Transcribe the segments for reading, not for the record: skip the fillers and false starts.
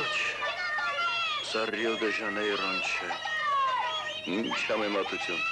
Ոչ, սա Ռիո դե Ժանեյրոն չէ, ինչ համեմատություն։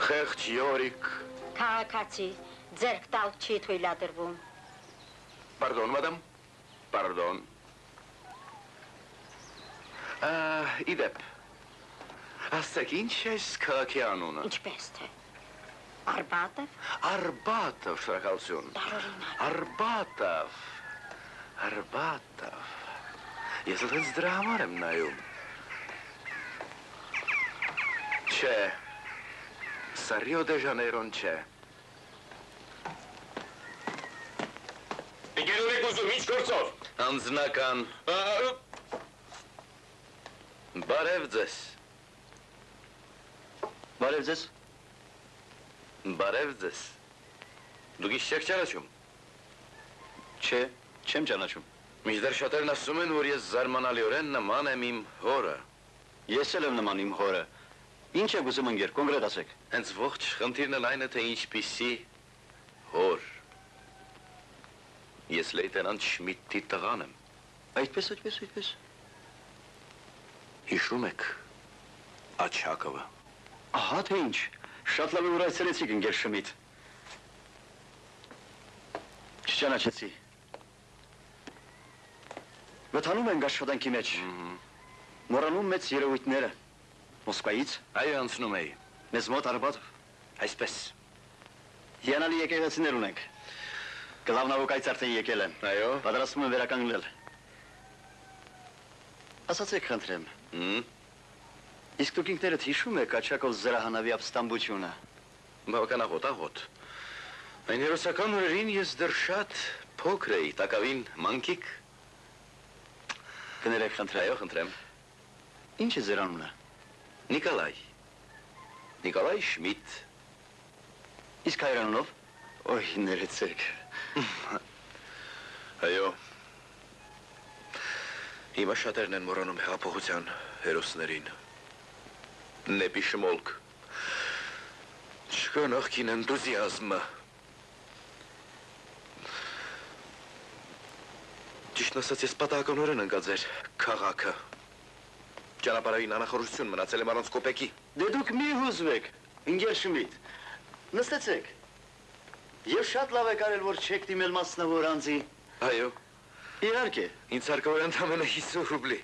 Խեղճ Յորիկ։ Քաղաքացի, ձեռք տալ չի թույլատրվում։ Pardon, madam, pardon։ Իդեպ, ասեք ինչ ես քաղաքի անունը։ Ինչպես թե։ Արբատով։ Արբատով, շնորհակալություն։ Տարօրինակ։ Արբատով։ Ես էլ դրա համար եմ նայում։ Չէ, սա Ռիո դե Ժանեյրոն չէ։ Եկել եք ուզում, ինչ գործով։ Անձնական։ Բարև ձեզ։ Բարև ձեզ։ Բարև ձեզ։ Դուք ինչ չեք ճանաչում։ Չէ, չեմ ճանաչում։ Մինչդեռ շատերն ասում են, որ ես զարմանալիորեն նման եմ իմ հորը։ Ես էլ եմ նման իմ հորը։ Ինչ եք ուզում ընկեր, կոնկրետ ասեք։ Հենց ողջ խնդիրն էլ այն է, թե ինչպիսի հոր։ Ես լեյտենանտ Շմիդտի տղան եմ։ Այդպես։ Հիշում եք Աչակովը։ Ահա թե ինչ, շատ լավ որ այցելեցիք ընկեր Շմիդ։ Չճանաչեցի։ Վթանում ենք աշխատանքի մեջ։ Մոռանում մեծ երևույթները։ Մոսկվայից։ Այո, անցնում էի։ Մեզ մոտ Արբատով։ Այսպես։ Հիանալի եկեղեցիներ ունենք։ Գլավնավոկ այցարտեի եկել եմ։ Այո։ Պատրաստվում եմ վերականգնել։ Ասացեք խնդրեմ։ Իսկ դուք ինքներդ հիշում եք Աչակով զրահանավի ապստամբությունը։ Բավականաղոտ, աղոտ։ Այն հերոսական օրերին ես դեռ շատ փոքր էի, տակավին մանկիկ։ Կներեք խնդրեմ։ Այո, խնդրեմ։ Ինչ է ձեր անունը։ Նիկոլայ Շմիդ։ Իսկ հայրանունով։ Ոյ, ներեցեք։ Այո։ Հիմա շատերն են մոռանում հեղափոխության հերոսներին։ Նեպի Շմոլկ։ Կա նախքին էնտուզիազմը։ Ճիշտն ասած, ես պատահականորեն ընկա ձեր քաղաքը։ Ճանապարհային անախորժություն մնացել եմ առանց կոպեկի։ Դե դուք մի հուզվեք, ընկեր Շմիդ, նստեցեք։ Եվ շատ լավ եք արել, որ չեք դիմել մասնավոր անձի։ Այո, Իհարկե, ինձ հարկավոր է ընդամենը 50 ռուբլի։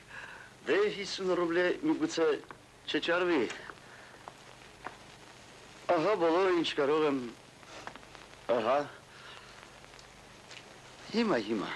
դե 50 ռուբլի միգուցե չճարվի։ Ահա բոլորը ինչ կարող եմ, ահա, հիմա։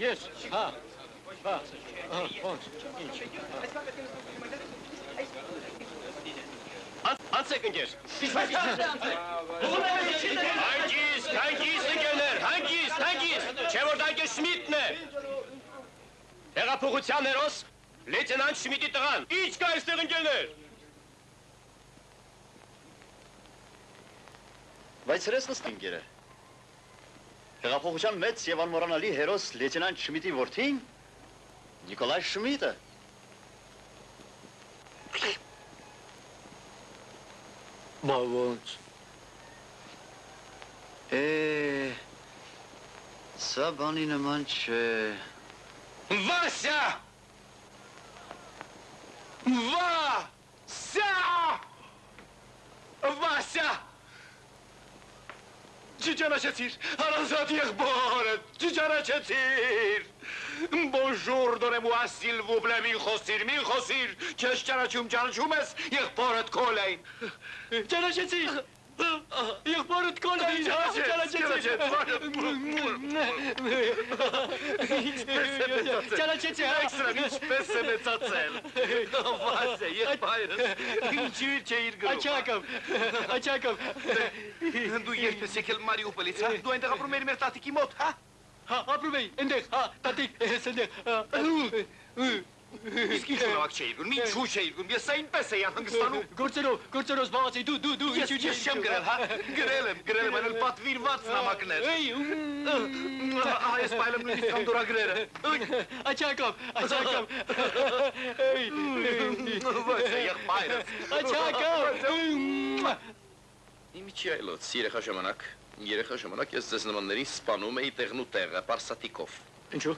Ես, հա, ոնց, ինչ։ Անցեք ընկեր։ Հանգիստ ընկերներ, հանգիստ, չէ որ դա ընկեր Շմիդն է։ Հեղափոխության հերոս, լեյտենանտ Շմիդի տղան, ինչ կա այստեղ ընկերներ։ Բայց հրես նստի ընկերը։ Հեղափոխության մեծ և անմոռանալի հերոս լեյտենանտ Շմիդի որդին Նիկոլայ Շմիդը։ Բա ոնց։ Սա բանի նման չէ։ Վասյա! Վասյա! Չճանաչեցիր, հարազատ եղբորդ, չճանաչեցիր։ Bonjour, donnez-moi s'il vous plaît, մի խոսիր, քեզ ճանաչում ես եղբորդ Կոլային։ Ճանաչեցի։ Եղբորդ Կոլային, ճանաչեցի։ Ինչպես է մեծացել։ Վասե, եղբայրս, ինչի չէիր գրում։ Աչակով։ Դու երբես եկել Մարիուպոլից, հա? Դու այնտեղ ապրում էիր մեր տատիկի մոտ, հա? Հա, ապրում էի, այնտեղ, հա, տատիկ, ես այնտեղ։ Իսկ ինչ ունավակ չէիր գնում, ինչու չէիր գնում, ես այնպես էի անհանգստանում։ Գործերով զբաղված էի, դու Ես չեմ գրել, հա? Գրել եմ, այլ պատվիրված նամակներ։ Այս պայլեմ նույնիսկ անդորագրերը։ Աչակով։ Վասե, եղբայրս։ Աչակով։ Իմիջի այլոց, երեխա ժամանակ ես ձեզ նմաններին սպանում էի տեղն ու տեղը, պարսատիկով։ Ինչու։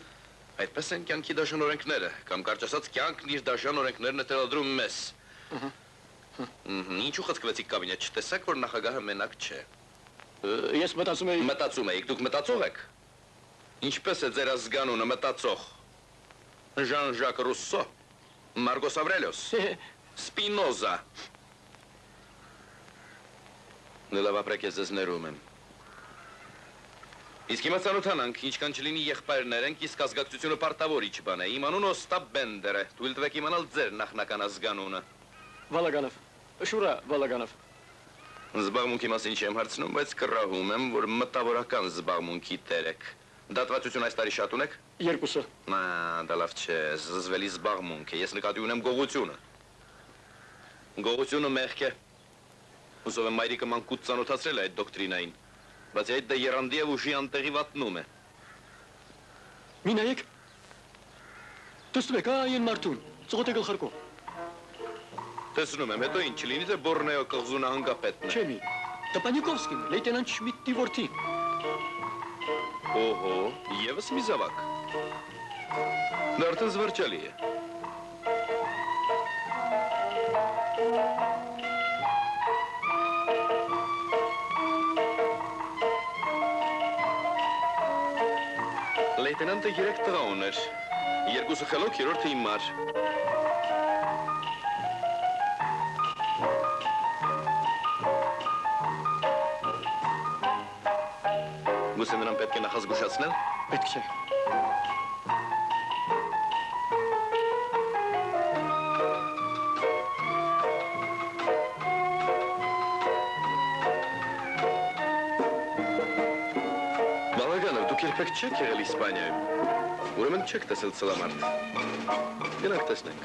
Այդպես են կյանքի դաշան օրենքները, կամ կարճ ասած կյանքն իր դաշան օրենքներն է տեղադրում մեզ։ Ինչու խցկվեցիք կաբինետ, չտեսաք, որ նախագահը մենակ չէ։ Ես մտածում էի։ Մտածում էիք, դուք մտածող եք։ Ինչպես է ձեր ազգանունը մտածող։ Ժան-Ժակ Ռուսսո, Մարգոս Ավրելիոս, Սպինոզա։ Լավ ապրեք, ես ձեզ ներում եմ։ Իսկ հիմա ծանոթանանք, ինչքան չլինի եղբայրներ ենք, իսկ ազգակցությունը պարտավոր իջբան է։ Իմ անունը Օստապ Բենդեր է, թույլ տվեք իմանալ ձեր նախնական ազգանունը։ Վալագանով, Շուրա Վալագանով։ Զբաղմունքի մասին չեմ հարցնում, բայց կռահում եմ, որ մտավորական զբաղմունքի տեր եք։ Դատվածություն այս տարի շատ ունեք։ 2-ը։ Դա լավ չէ, զզվելի զբաղմունք է, ես նկատի ունեմ գողությունը։ Գողությունը մեղք է։ Հուսով եմ մայրիկը մանկուց ծանոթացրել է այդ դոկտրինային, բայց այդ դա եռանդի և ուժի անտեղի վատնում է։ Մի նայեք, տեսնում եք, այն մարդուն, ծղոտ է գլխարկով։ Տեսնում եմ, հետո ինչ լինի, թե Բորնեո կղզունը հանգապետն է։ Չեմի, Տպանիկովսկին, լեյտենանտ Շմիդտի որդին։ Օհո, ևս մի զավակ։ Դա արդեն զվարճալի է։ Լեյտենանտը 3 տղա ուներ, 2-ը խելոք, 3-ը հիմար։ Գուցե նրան պետք է նախազգուշացնել։ Պետք չէ։ Բալագանով, դուք երբեք չեք եղել Իսպանիայում, ուրեմն չեք տեսել ծլամարդ։ Գնանք տեսնենք։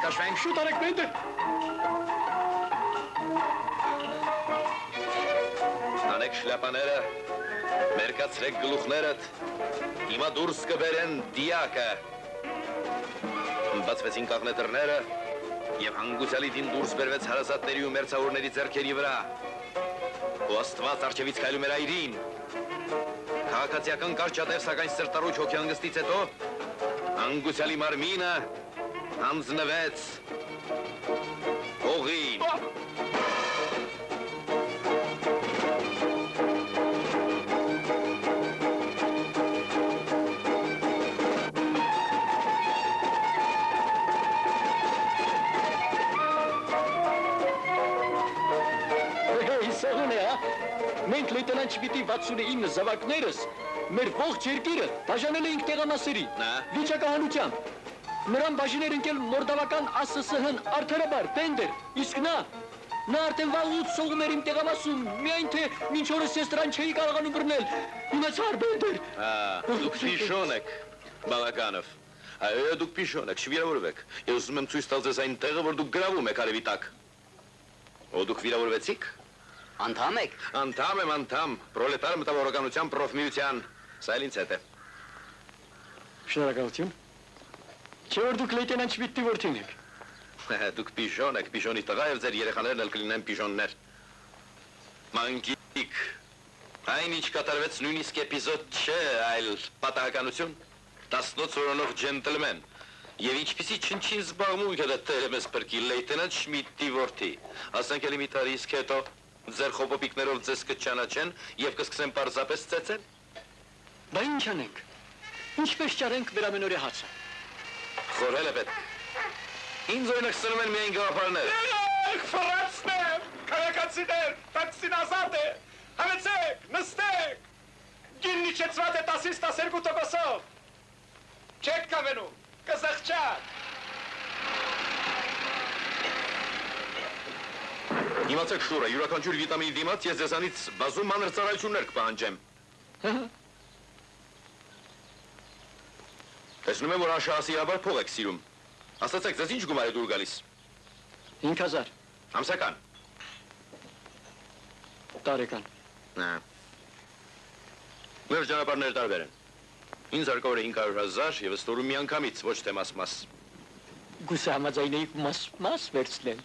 կաշվենք։ Շուտ արեք Բենդեր։ Անեք շլապաները, մերկացրեք գլուխներդ, հիմա դուրս կբերեն դիակը։ Բացվեցին կաղնետրները և հանգուցյալիտին դուրս բերվեց հարազատների ու մերձավորների ձեռքերի վրա։ Ու աստված արջևից քայլում էր այրին։ Քաղաքացիական կարճատև, սակայն սրտառուչ հոգեհանգստից հետո հանգուցյալի մարմինը հանձնվեց հողին։ Մենք լեյտենանտ Շվիտի 69 զավակներս մեր ողջ երկիրը բաժանել էինք տեղամասերի, վիճակահանությամբ։ Նրան բաժիներ ընկել մորդավական ԱՍՍՀ-ն արդարաբար, Բենդեր, իսկ նա արդեն վաղուց սողում էր իմ տեղամասում, միայն թե մինչ օրս ես դրան չէի կարողանում բռնել, ունեցար Բենդեր։ Դուք պիշոն եք, Բալականով, դուք պիշոն եք, չվիրավորվեք, ես ուզում եմ ցույց տալ ձեզ այն տեղը, որ դուք գրավում եք արևի տակ։ Դուք վիրավորվեցիք։ Անդամ եք։ Անդամ եմ, անդամ, պրոլետար մտավորականության պրոֆմիության, սա էլ ինձ հետ է։ Շնորհակալություն։ Չէ որ դուք լեյտենանտ Շվիտի որդին եք։ Դուք պիշոն եք, պիշոնի տղա և ձեր երեխաներն էլ կլինեն պիշոններ։ Մանկիկ, այն ինչ կատարվեց նույնիսկ էպիզոդ չէ, այլ պատահականություն, 18 օրոնով ջենտլմեն, և ինչպիսի չնչին զբաղմունք է դա տերը մեզ պրկի լեյտենանտ Շմիդտի որդի, ասենք էլի մի տարի իսկ հետո ձեր խոպոպիկներով ձեզ կճանաչեն և կսկսեն պարզապես ծեծել։ Բա ինչ անենք, ինչպես ճարենք վերամենորյա հացը։ Խորհել է պետք։ Ինձ օրինակ սնում են միայն գաղափարները։ Ֆրանցներ, քաղաքացիներ, տաքսին ազատ է, հավեցեք, նստեք, գինն իջեցված է 10-ից 12%-ով, չեք կավենում, կզղջակ։ Իմացեք շուրա, յուրաքանչյուր վիտամինի դիմաց ես ձեզանից բազում մանր ծառայություններ կպահանջեմ։ Տեսնում եմ, որ անշահասիրաբար փող եք սիրում։ Ասացեք, ձեզ ինչ գումար է դուր գալիս։ 5000 Ամսական։ տարեկան։ Մեր ճանապարհները տարբեր են։ Ինձ հարկավոր է 500,000 և ստորում միանգամից, ոչ թե մաս-մաս։ Գուցե համաձայնեիք մաս վերցնել։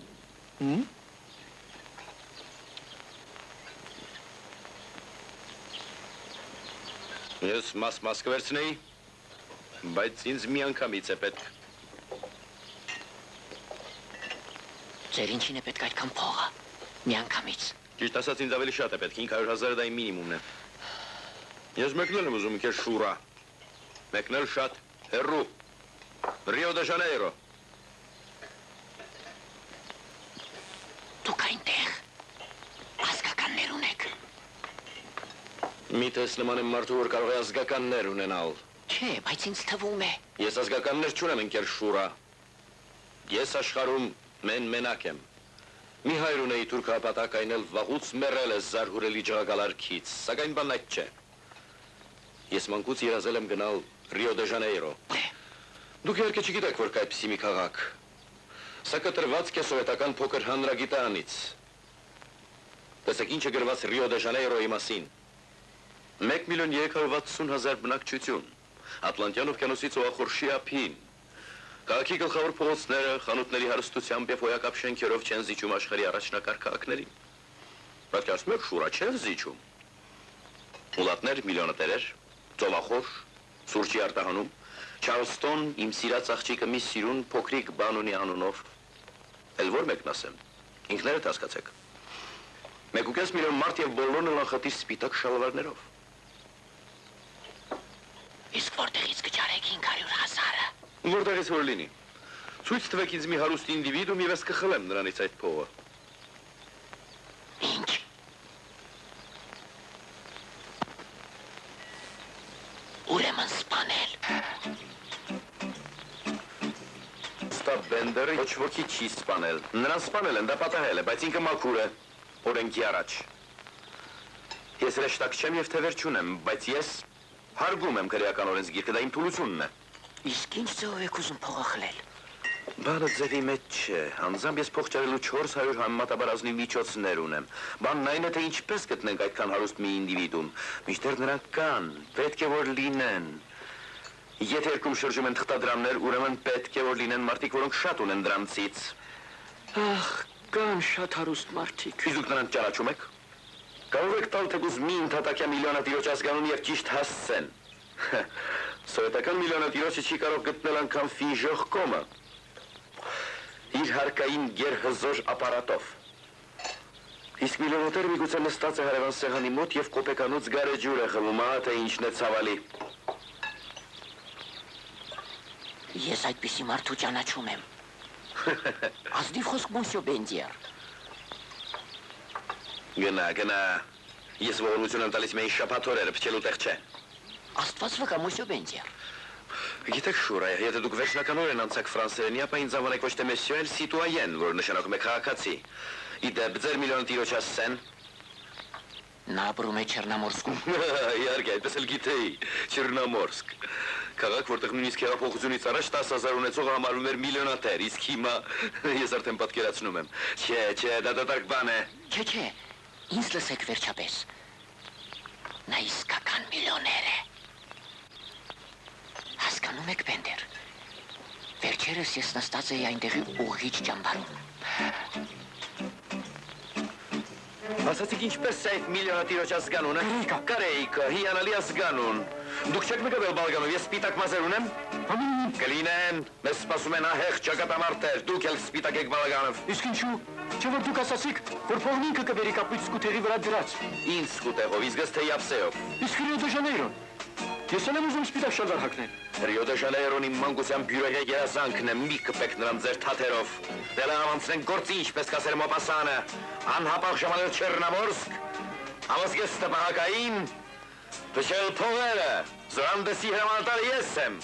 Ես մաս-մաս կվերցնեի, բայց ինձ միանգամից է պետք։ Ձեր ինչին է պետք այդքան փողը, միանգամից։ Ճիշտ ասած ինձ ավելի շատ է պետք, 500,000 դա իմ մինիմումն է։ Ես մեկնել եմ ուզում ինքեր շուրա, մեկնել շատ հեռու, Ռիո դե Ժանեյրո։ Դուք այնտեղ ազգականներ ունեք։ Միթես նման եմ մարդու, որ կարող է ազգականներ ունենալ։ Չէ, բայց ինձ թվում է։ Ես ազգականներ չունեմ ինքեր շուրա։ Ես աշխարհում մենակ եմ։ Մի հայր ունեի թուրքապատակ, այն էլ վաղուց մեռել է զարհուրելի ջղագալարքից, սակայն բանն այդ չէ։ Ես մանկուց երազել եմ գնալ Ռիո դե Ժանեյրո։ Դուք իհարկե չգիտեք, որ կա այդպիսի մի քաղաք։ Սա կտրված է սովետական փոքր հանրագիտարանից։ Տեսեք ինչ է գրված Ռիո դե Ժանեյրոյի մասին։ 1,360,000 բնակչություն, Ատլանտյան օվկիանոսից ուղղախորշի ափին։ Քաղաքի գլխավոր փողոցները խանութների հարստությամբ և հոյակապ շենքերով չեն զիջում աշխարհի առաջնակարգ քաղաքներին։ Պետք է ասում եք շուրա չեն զիջում։ Մուլատներ, միլիոնատերեր, ծովախոր, սուրճի արտահանում, Չարլստոն, իմ սիրած աղջիկը մի սիրուն փոքրիկ բան ունի անունով։ Էլ որ մեկն ասեմ, ինքներդ հասկացեք։ 1.5 միլիոն մարդ և բոլորն էլ անխտիր սպիտակ շալվարներով։ Իսկ որտեղից կճարեք 500,000-ը։ Որտեղից որ լինի։ Ցույց տվեք ինձ մի հարուստ ինդիվիդում և ես կխլեմ նրանից այդ փողը։ Ինչ։ Ուրեմն սպանել։ Ստա Բենդերը ոչ ոքի չի սպանել։ Նրան սպանել են, դա պատահել է, բայց ինքը մաքուր է, օրենքի առաջ։ Ես հրեշտակ չեմ և թևեր չունեմ, բայց ես հարգում եմ քրեական օրենսգիրքը, դա իմ թուլությունն է։ Իսկ ինչ ձևով եք ուզում փողը խլել։ Բանը ձևի մեջ չէ, անձամբ ես փոխճարելու 400 համեմատաբար միջոցներ ունեմ։ Բանն այն է, թե ինչպես գտնենք այդքան հարուստ մի ինդիվիդում, մինչդեռ նրանք կան, պետք է որ լինեն։ Եթե երկում շրջում են թղթադրամներ, ուրեմն պետք է որ լինեն մարդիկ, որոնք շատ ունեն դրանցից։ Ախ, կան շատ հարուստ մարդիկ։ Իսկ դուք նրանց ճանաչում եք։ Կարող եք տալ թեկուզ մի ընդհատակյա միլիոնատիրոջ ազգանուն եւ ճիշտ հասցեն։ Սովետական միլիոնատիրոջը չի կարող գտնել անգամ ֆիժող կոմը։ Իր հարկային գերհզոր ապարատով։ Իսկ միլիոնատերը միգուցե նստած է հարևան սեղանի մոտ եւ կոպեկանոց գարեջուր է խմում, ահա թե ինչն է ցավալի։ Ես այդպիսի մարդու ճանաչում եմ։ Ազնիվ խոսք մոնսյո Բենդիեր։ Գնա, ես ողորմություն եմ տալիս միայն շաբաթօրերը, փչելու տեղ չէ։ Աստված վկա մոնսյո Բենդիեր։ Գիտեք շուր, եթե դուք վերջնականորեն անցաք ֆրանսերենի, ապա ինձ անվանեք ոչ թե մեսյո, այլ սիտուաեն, որ նշանակում է քաղաքացի։ Իդեպ ձեր միլիոնատիրոջ հասցեն։ Նա ապրում է Չեռնամորսկում։ Իհարկե, այդպես էլ գիտեի, Չեռնամորսկ։ Քաղաք, որտեղ նույնիսկ հեղափոխությունից առաջ 10,000 ունեցողը համարվում էր միլիոնատեր, իսկ հիմա ես արդեն պատկերացնում եմ։ Չէ, դա դատարկ բան է։ Չէ, ինձ լսեք վերջապես։ Նա իսկական միլիոներ է։ Հասկանում եք, Բենդեր, վերջերս ես նստած էի այնտեղի ուղիչ ճամբարում։ Ասացիք ինչպես է այդ միլիոնատիրոջ ազգանունը։ Կարեիկը, հիանալի ազգանուն։ Դուք չեք նկատել բալգանով, ես սպիտակ մազեր ունեմ։ Կլինեն, մեզ սպասում են ահեղ ճակատամարտեր, դուք էլ սպիտակ եք բալգանով։ Իսկ ինչու, չէ որ դուք ասացիք, որ փողն ինքը կբերի կապույտ սկութերի վրա դրած։ Ինչ սկութեղով, իսկ ըստ թե Յապսեով։ Իսկ Ռիո դե Ժանեյրոն։ Ես էլ եմ ուզում սպիտակ շալվար հագնել։ Ռիո դե Ժանեյրոնի մանկության բյուրոյի երազանքն է, մի կպեք նրան ձեր թաթերով։ Դե լավ անցնենք գործի, ինչպես կասեր Մոպասանը, անհապաղ ժամանել Չեռնամորսկ, ամսգես տպահակային, փչել փողերը, զորանդեսի հրամանատարը ես եմ։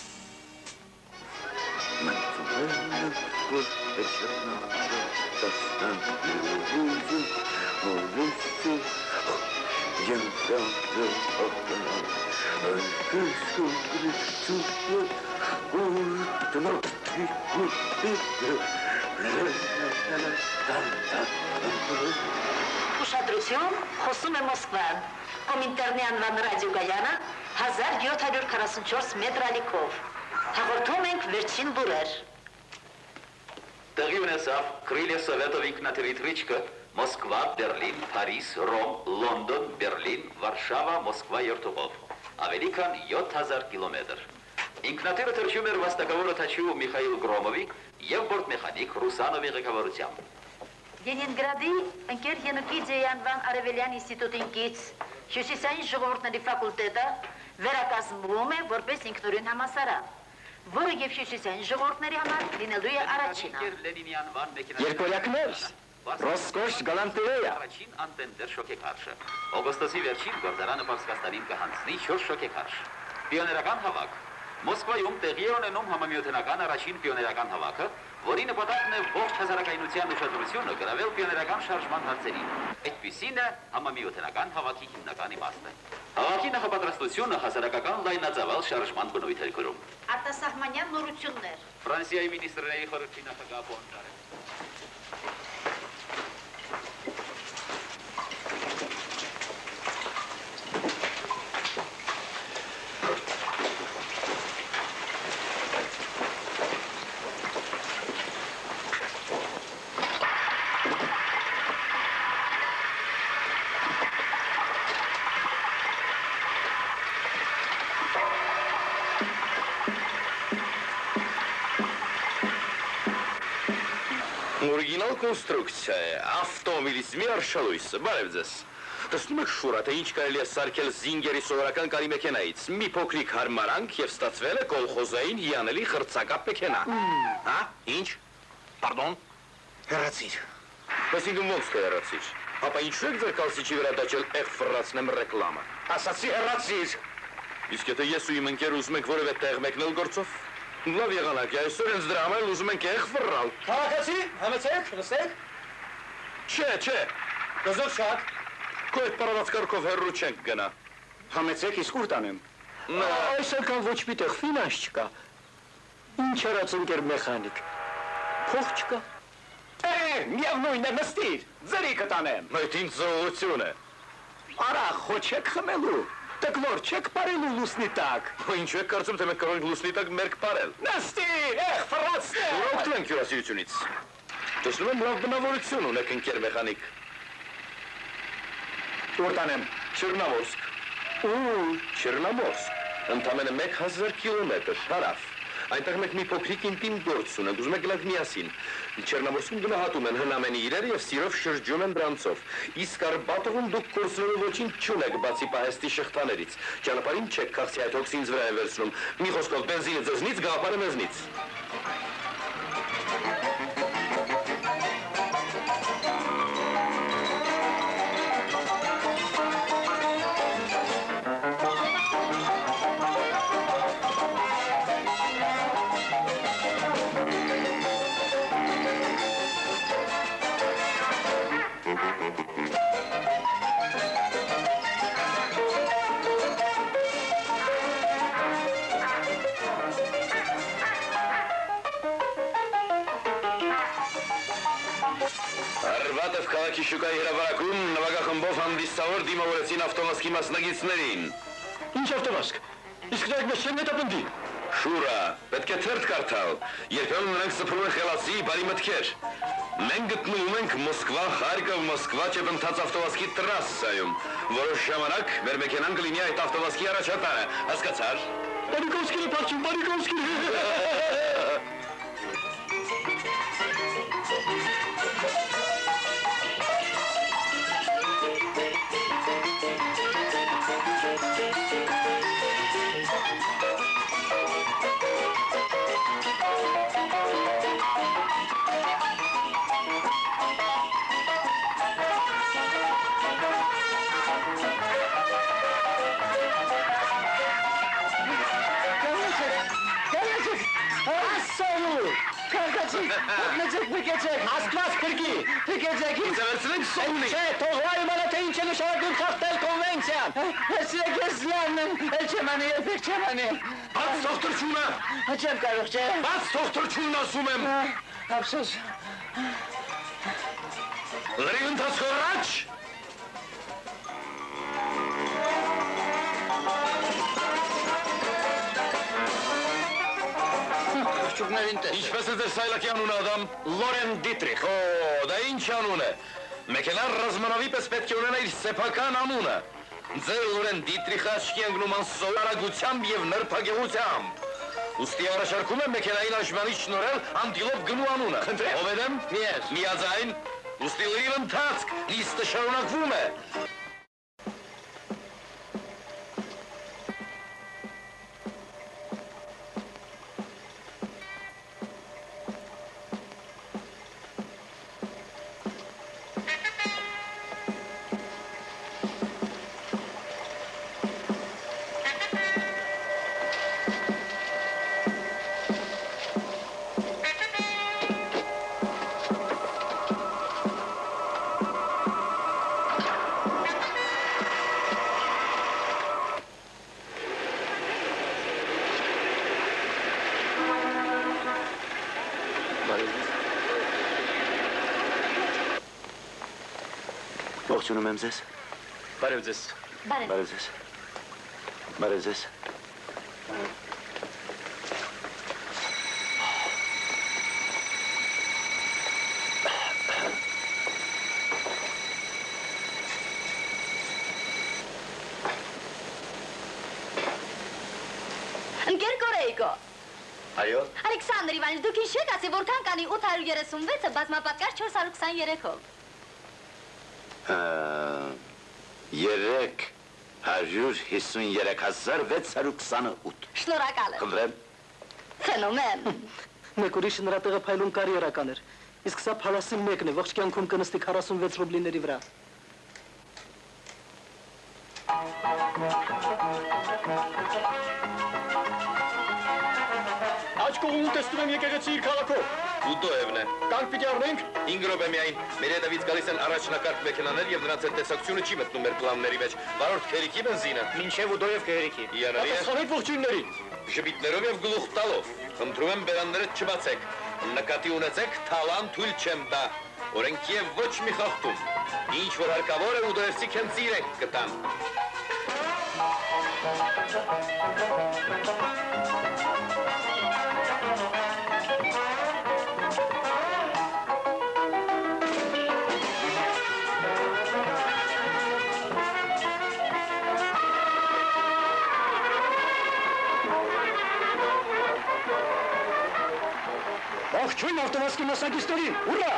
Ուշադրություն, խոսում է Մոսկվան, Կոմինտերնի անվան ռադիոգայանը 1744 մետր ալիքով։ Հաղորդում ենք վերջին լուրեր։ Տեղի ունեցավ Крылья Советов ինքնաթիռիթրիչքը Մոսկվա, Բերլին, Փարիզ, Ռոմ, Լոնդոն, Բերլին, Վարշավա, Մոսկվա երթուղով։ Ավելի քան 7000 կիլոմետր։ Ինքնաթիռը թռչում էր վաստակավոր օդաչու Միխայիլ Գրոմովի եւ բորտմեխանիկ Ռուսանովի ղեկավարությամբ։ Լենինգրադի ընկեր Յենուկիդիայի անվան Արևելյան ինստիտուտին կից Հյուսիսային ժողովուրդների ֆակուլտետը վերակազմվում է որպես ինքնուրույն համալսարան, որը եւ Հյուսիսային ժողովուրդների համար լինելու է առաջինը։ Երկորյակներ, Ռոսկոշ Գալանտերեյա։ Առաջին անտենդեր շոկեքարշը։ Օգոստոսի վերջին գործարանը Պարսկաստանին կհանձնի 4 շոկեքարշ։ Պիոներական հավաք։ Մոսկվայում տեղի է ունենում համամիութենական առաջին պիոներական հավաքը, որի նպատակն է ողջ հասարակայնության ուշադրությունը գրավել պիոներական շարժման հարցերին։ Այդպիսին է համամիութենական հավաքի հիմնական իմաստը։ Հավաքի նախապատրաստությունը հասարակական լայնածավալ շարժման բնույթ է կրում։ Արտասահմանյան նորություններ։ Ֆրանսիայի մինիստրների խորհրդի նախագահ Բոնտարը։ Օրիգինալ կոնստրուկցիա է, ավտոմոբիլից մի արշալույսը, բարև ձեզ։ Տեսնում եք շուրա, թե ինչ կարելի է սարքել զինգերի սովորական կարի մեքենայից, մի փոքրիկ հարմարանք եւ ստացվել է կոլխոզային հիանալի խրցակապ մեքենա։ Հա, ինչ, պարդոն, հեռացիր։ Այսինքն ոնց թե հեռացիր, ապա ինչու եք ձեր կալսիչի վրա դաջել եղ ֆռացնեմ ռեկլամը։ Ասացի հեռացիր։ Իսկ եթե ես ու իմ ընկերը ուզում ենք որևէ տեղ մեկնել գործով, լավ եղանակ է, այսօր հենց դրա համար ուզում ենք եղ ֆռալ։ Քաղաքացի, համեցեք, նստեք։ Չէ, Գոզոր շատ։ քո այդ պարված կարգով հեռու չենք գնա։ Համեցեք, իսկ ուր տանեմ։ Այս անգամ ոչ մի տեղ ֆինանս չկա։ Ինչ արած ընկեր մեխանիկ։ Փող չկա։ Միևնույն է, նստիր, ձրի կտանեմ։ Այդ ինձ զողություն է։ Արա, խո չեք խմելու, տկլոր չեք պարելու լուսնի տակ։ Ինչու եք կարծում, թե մենք կարող ենք լուսնի տակ մերկ պարել։ Նստիր, ֆրացներ։ Ուր օգտվենք հյուրասիրությունից։ Տեսնում եմ լավ բնավորություն ունեք ընկեր մեխանիկ։ Ուր տանեմ։ Չեռնամորսկ։ Չեռնամորսկ։ Ընդամենը 1000 կիլոմետր, հարավ։ Այնտեղ մենք մի փոքրիկ ինտիմ գործ ունենք, ուզում եք գնանք միասին։ Չեռնամորսկում գնահատում են հնամենի իրերը եւ սիրով շրջում են դրանցով։ Իսկ Արբատովում դուք կորցնելու ոչինչ չունեք, բացի պահեստի շղթաներից։ Ճանապարհին չեք քաղցի այդ հոգսի ինձ վրա է վերցնում։ Մի խոսքով բենզինը ձեզնից, գաղափարը մեզնից։ Արբատով քաղաքի շուկայի հրապարակում նվագախմբով հանդիսավոր դիմավորեցին ավտովազքի մասնագետներին։ Ինչ ավտովազք։ Իսկ դրանք մեզ չեն հետապնդի։ Շուրա, պետք է թերթ կարդալ, երբեմն նրանք սփռում են խելացի բարի մտքեր։ Մենք գտնվում ենք Մոսկվա, Խարկով, Մոսկվա ճեպընթաց ավտովազքի տրասսայում։ Որոշ ժամանակ մեր մեքենան կլինի այդ ավտովազքի առաջատարը, հասկացար։ Բարիկովսկիի փախչում, Բարիկովսկի։ Փկեցեք, աստված քրկի, փկեցեք։ Ինձ վերցնեք սողունի։ Չէ, թողվայի մանը թե ինչ է նշանակում խախտել կոնվենցիան։ Վերցրեք ես լանն, էլ չեմ անի, երբեք չեմ անի։ Բաց թող թռչունը։ Չեմ կարող, չէ։ Բաց թող թռչունն ասում եմ։ Ափսոս։ Լրի ընթացքով առաջ։ Ինչպես է ձեր սայլակի անունը, Ադամ։ Լորեն Դիտրիխ։ Օ, դա ինչ անուն է։ Մեքենան ռազմանավի պես պետք է ունենա իր սեփական անունը։ Ձեր Լորեն Դիտրիխը աչքի ընկնում անսովորագությամբ եւ նրբագեղությամբ։ Ուստի առաջարկում եմ մեքենային աշմանից շնորհել անդիլով գնու անունը։ Խնդրեմ։ Ով եմ։ Ես։ Միաձայն։ Ուստի լրիվ ընթացք, լիստը շարունակվում է։ Ողջունում եմ ձեզ։ Բարև ձեզ։ Բարև ձեզ։ Բարև ձեզ։ Ընկեր Կորեյկո։ Այո։ Ալեքսանդր Իվանիչ, դուք ինչ եք ասի, որքան կանի 836-ը բազմապատկար 423-ով։ 353,628։ Շնորհակալ եմ։ Խնդրեմ։ Ֆենոմեն։ Մեկ ուրիշը նրա տեղը փայլուն կարիերական էր։ Իսկ սա փալասի մեկն է, ողջ կյանքում կնստի 46 ռուբլիների վրա։ Աջ կողմում տեսնում եմ եկեղեցի իր քաղաքով։ Ուտոևն է։ Կանք պիտի առնենք։ 5 րոպե միայն։ Մեր հետևից գալիս են առաջնակարգ մեքենաներ եւ նրանց այդ տեսակցությունը չի մտնում մեր պլանների մեջ։ Բարորդ քերիքի բենզինը։ Մինչև ուդոև կհերիքի։ Իանալի է։ Պատասխանեք ողջույններին։ Ժպիտներով եւ գլուխ տալով։ Խնդրում եմ բերանները չբացեք։ նկատի ունեցեք, թալան թույլ չեմ տա։ Օրենքի և ոչ մի խախտում։ Ինչ որ հարկավոր է ուդոևցի քենց իրենք կտան։ Ողջույն ավտովազքի մասնակիցներին, ուրա!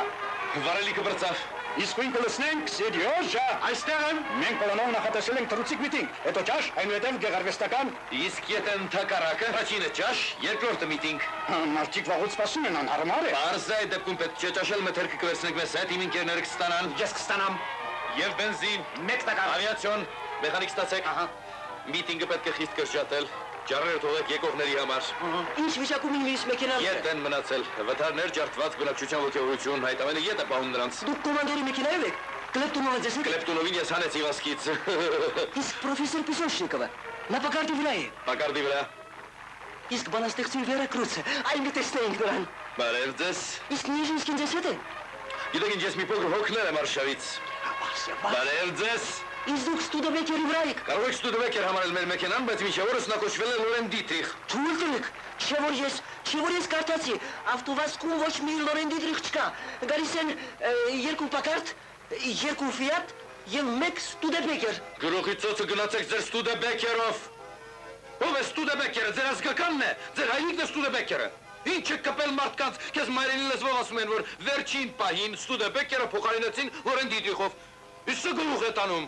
Վարելիքը բրծավ։ Իսկույն կլսնենք, Սերյոժա, այստեղ եմ, մենք պլանով նախատեսել ենք թռուցիկ միտինգ, հետո ճաշ, այնուհետև գեղարվեստական։ Իսկ եթե ընդհակառակը, առաջինը ճաշ, երկրորդը միտինգ։ Մարդիկ վաղուց սպասում են, անհարմար է։ Պարզ է, այդ դեպքում պետք չէ ճաշել, մթերքը կվերցնենք մեզ հետ, իմ ընկերները կստանան։ Ես կստանամ Եվ բենզին, 1 տակառ, ավիացիոն, մեխանիկ ստացեք։ Միտինգը պետք է խիստ կրճատել։ Ջարերը թողեք եկողների համար։ Ինչ վիճակում են մյուս մեքենան։ Ետ են մնացել, վթարներ, ջարդված, բնակչության ոգևորություն, հայտ ամենը ետ է պահում նրանց։ Դուք կոմանդորի մեքենայով եք։ Կլեպտոնովը ձեզ հետ։ Կլեպտոնովին ես հանեցի վասկից։ Իսկ պրոֆեսոր Պիսոշնիկովը, նա պակարդի վրա է։ Պակարդի վրա։ Իսկ բանաստեղծուի վերակրուցը, այլ կտեսնենք նրան։ Բարև ձեզ։ Իսկ Նիժինսկին ձեզ հետ է։ Գիտեք ինչ, ես մի փոքր հոգներ եմ Արշավից։ Բարև ձեզ։ Իսկ դուք Ստուդեբեկերի վրա եք։ Կարող եք Ստուդեբեկեր համարել մեր մեքենան, բայց մինչև օրս նա կոչվել է Լորեն Դիտրիխ։ Թույլ տվեք, չէ որ ես կարդացի, ավտովազքում ոչ մի Լորեն Դիտրիխ չկա։ Գալիս են 2 պակարդ, 2 Ֆիատ եւ 1 Ստուդեբեկեր։ Գրողի ծոցը գնացեք ձեր Ստուդեբեկերով։ Ով է Ստուդեբեկերը, ձեր ազգականն է, ձեր հայրիկն է Ստուդեբեկերը։ Ինչ եք կպել մարդկանց, քեզ մայրենի լեզվով ասում են, որ վերջին պահին Ստուդեբեկերը փոխարինեցին Լորեն Դիտրիխով։ Իսկ գլուխ է տանում։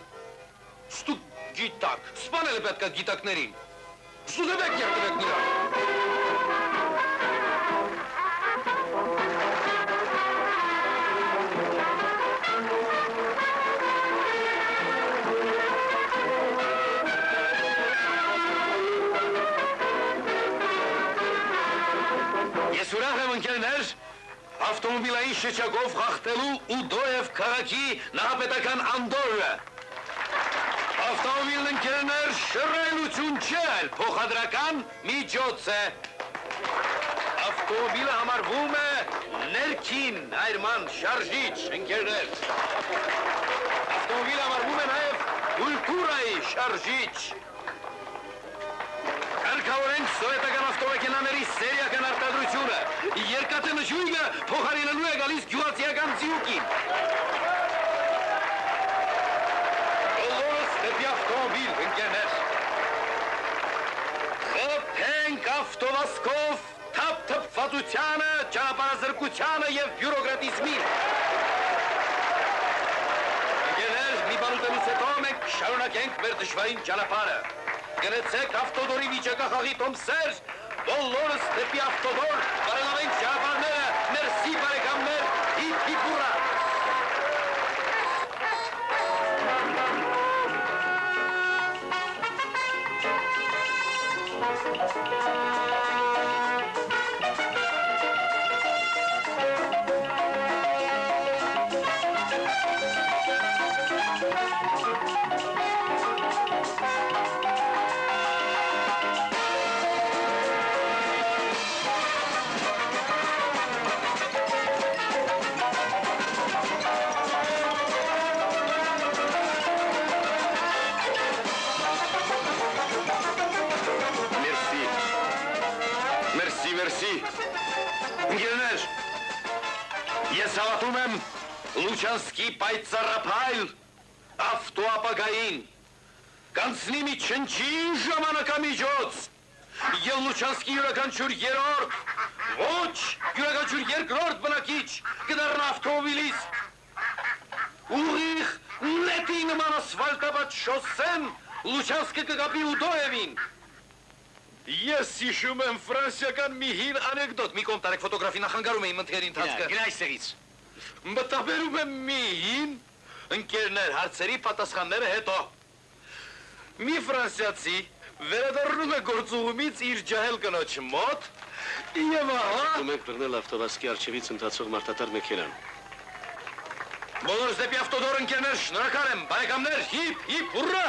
Ստուդ գիտակ, սպանել է պետք է գիտակներին։ Ստուդեբեկեր տվեք նրան։ Ես ուրախ եմ ընկերներ, ավտոմոբիլային շչակով խախտելու Ուդոև քաղաքի նահապետական անդորը։ Ավտոմոբիլն ընկերներ շռայլություն չէ, այլ փոխադրական միջոց է։ Ավտոմոբիլը համարվում է ներքին այրման շարժիչ, ընկերներ։ Ավտոմոբիլը համարվում է նաև կուլտուրայի շարժիչ։ Կարգավորենք սովետական ավտոմեքենաների սերիական արտադրությունը։ Երկաթե նժույգը փոխարինելու է գալիս գյուղացիական ձիուկին։ Բոլորս դեպի ավտոմոբիլ, ընկերներ։ Խփենք ավտովազքով թափթփվածությանը, ճանապարհազրկությանը եւ բյուրոկրատիզմին։ Ընկերներ, մի բան ուտելուց հետո մենք շարունակենք մեր դժվարին ճանապարհը։ Գնացեք ավտոդորի վիճակախաղի տոմսեր, բոլորս դեպի ավտոդոր, բարելավենք ճանապարհները, մերսի բարեկամներ, հիփ հիփ ուրա։ Ընկերներ, ես հավատում եմ Լուչանսկի պայծառափայլ ավտոապագային, կանցնի մի չնչին ժամանակամիջոց, և Լուչանսկի յուրաքանչյուր երրորդ, ոչ յուրաքանչյուր երկրորդ բնակիչ կդառնա ավտոմոբիլիստ, ուղիղ նետի նման ասֆալտաբաց շոսեն Լուչանսկը կգապի Ուդոևին։ Ես հիշում եմ ֆրանսիական մի հին անեկդոտ, մի կողմ տարեք ֆոտոգրաֆի նախանգարում էին մտքերի ընթացքը։ Գնա այստեղից։ Մտաբերում եմ մի հին, ընկերներ, հարցերի պատասխանները հետո։ Մի ֆրանսիացի վերադառնում է գործուղումից իր ջահել կնոջ մոտ եւ ահա Դու եք բռնել ավտովազքի առջևից ընթացող մարդատար մեքենան։ բոլորս դեպի ավտոդոր, ընկերներ, շնորհակալ եմ, բարեկամներ, հիփ հիփ ուռա։